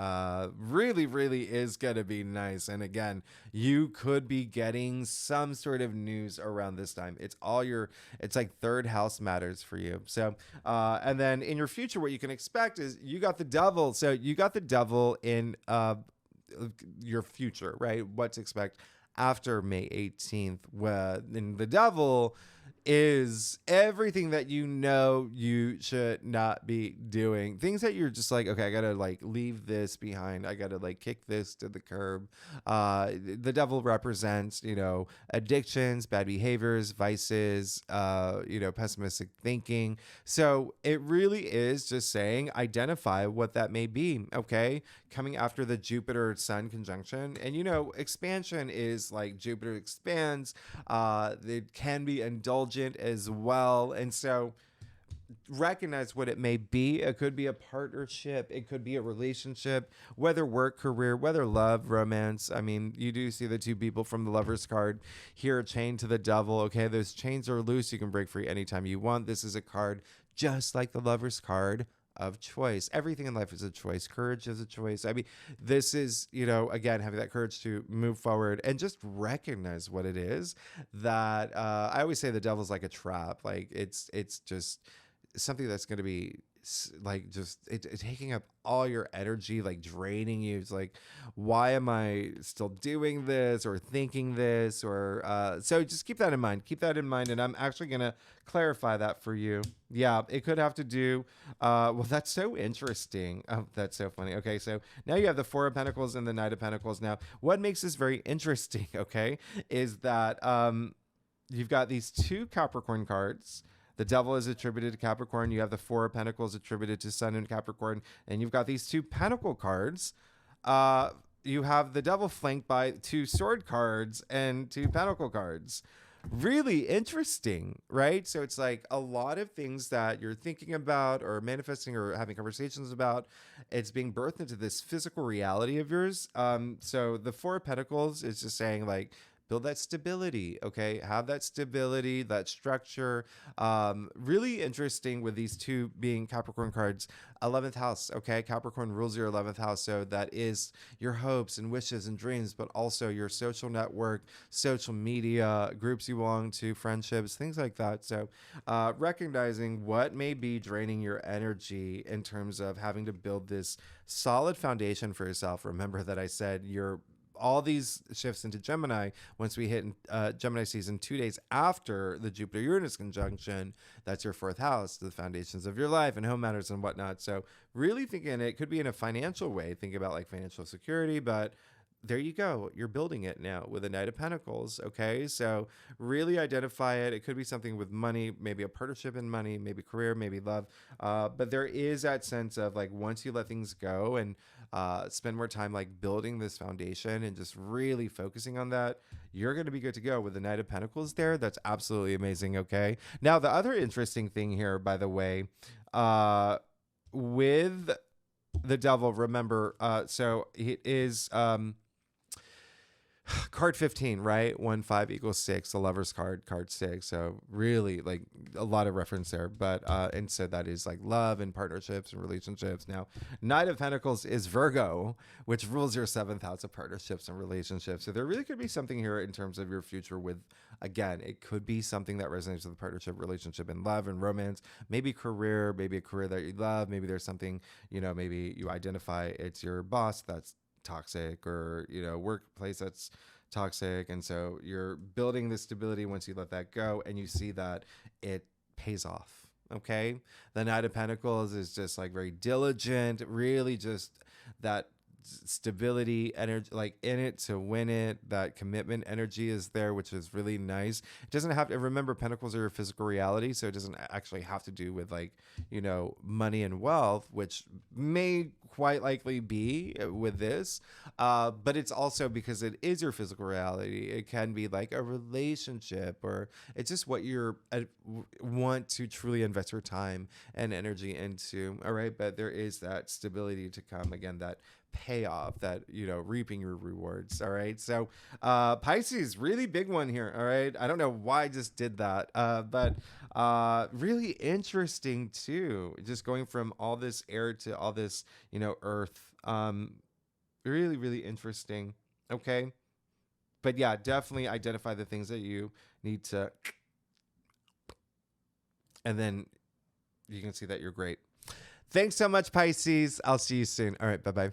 really is going to be nice. And again, you could be getting some sort of news around this time. It's like 3rd house matters for you. So, and then in your future, what you can expect is you got the Devil. So you got the Devil in your future, right? What to expect after May 18th. In the Devil is everything that you know you should not be doing. Things that you're just like, okay, I gotta like leave this behind. I gotta like kick this to the curb. The Devil represents, you know, addictions, bad behaviors, vices, you know, pessimistic thinking. So it really is just saying, identify what that may be. Okay. Coming after the Jupiter Sun conjunction. And, you know, expansion is like Jupiter expands. It can be indulgent as well. And so recognize what it may be. It could be a partnership. It could be a relationship, whether work, career, whether love, romance. I mean, you do see the 2 people from the Lover's card here chained to the Devil. Okay, those chains are loose. You can break free anytime you want. This is a card just like the Lover's card of choice. Everything in life is a choice. Courage is a choice. I mean, this is, you know, again, having that courage to move forward and just recognize what it is that I always say the Devil's like a trap. Like it's just something that's going to be like just it taking up all your energy, like draining you. It's like, why am I still doing this or thinking this? Or so just keep that in mind. And I'm actually going to clarify that for you. Yeah, it could have to do well, that's so interesting. Oh, that's so funny. Okay, so now you have the 4 of Pentacles and the Knight of Pentacles. Now what makes this very interesting, okay, is that you've got these 2 Capricorn cards The Devil is attributed to Capricorn. You have the Four of Pentacles attributed to Sun and Capricorn. And you've got these two Pentacle cards. You have the Devil flanked by two Sword cards and two Pentacle cards. Really interesting, right? So it's like a lot of things that you're thinking about or manifesting or having conversations about. It's being birthed into this physical reality of yours. So the Four of Pentacles is just saying like, build that stability, okay? Have that stability, that structure. Really interesting with these two being Capricorn cards. 11th house, okay? Capricorn rules your 11th house. So that is your hopes and wishes and dreams, but also your social network, social media, groups you belong to, friendships, things like that. So recognizing what may be draining your energy in terms of having to build this solid foundation for yourself. Remember that I said you're all these shifts into Gemini, once we hit Gemini season 2 days after the Jupiter-Uranus conjunction, that's your 4th house, the foundations of your life and home matters and whatnot. So really thinking it could be in a financial way, think about like financial security, but there you go. You're building it now with the Knight of Pentacles. Okay. So really identify it. It could be something with money, maybe a partnership in money, maybe career, maybe love. But there is that sense of like, once you let things go and spend more time like building this foundation and just really focusing on that, you're going to be good to go with the Knight of Pentacles there. That's absolutely amazing. Okay. Now, the other interesting thing here, by the way, with the Devil, remember, so it is, card 15, right? 1, 5 equals 6, the Lover's card, card 6. So really like a lot of reference there, but and so that is like love and partnerships and relationships. Now, Knight of Pentacles is Virgo, which rules your 7th house of partnerships and relationships. So there really could be something here in terms of your future with, again, it could be something that resonates with the partnership, relationship, and love and romance, maybe career, maybe a career that you love. Maybe there's something, maybe you identify it's your boss that's toxic, or workplace that's toxic, and so you're building the stability. Once you let that go and you see that it pays off, okay? The Knight of Pentacles is just like very diligent, really just that stability energy, like in it to win it. That commitment energy is there, which is really nice. It doesn't have to, remember, pentacles are your physical reality, so it doesn't actually have to do with like money and wealth, which may quite likely be with this, but it's also because it is your physical reality. It can be like a relationship, or it's just what you're want to truly invest your time and energy into. All right, but there is that stability to come, again, that payoff, that reaping your rewards. All right, so Pisces, really big one here. All right, I don't know why I just did that, but really interesting too, just going from all this air to all this earth. Really, really interesting. Okay, but yeah, definitely identify the things that you need to, and then you can see that you're great. Thanks so much, Pisces. I'll see you soon. All right, bye-bye.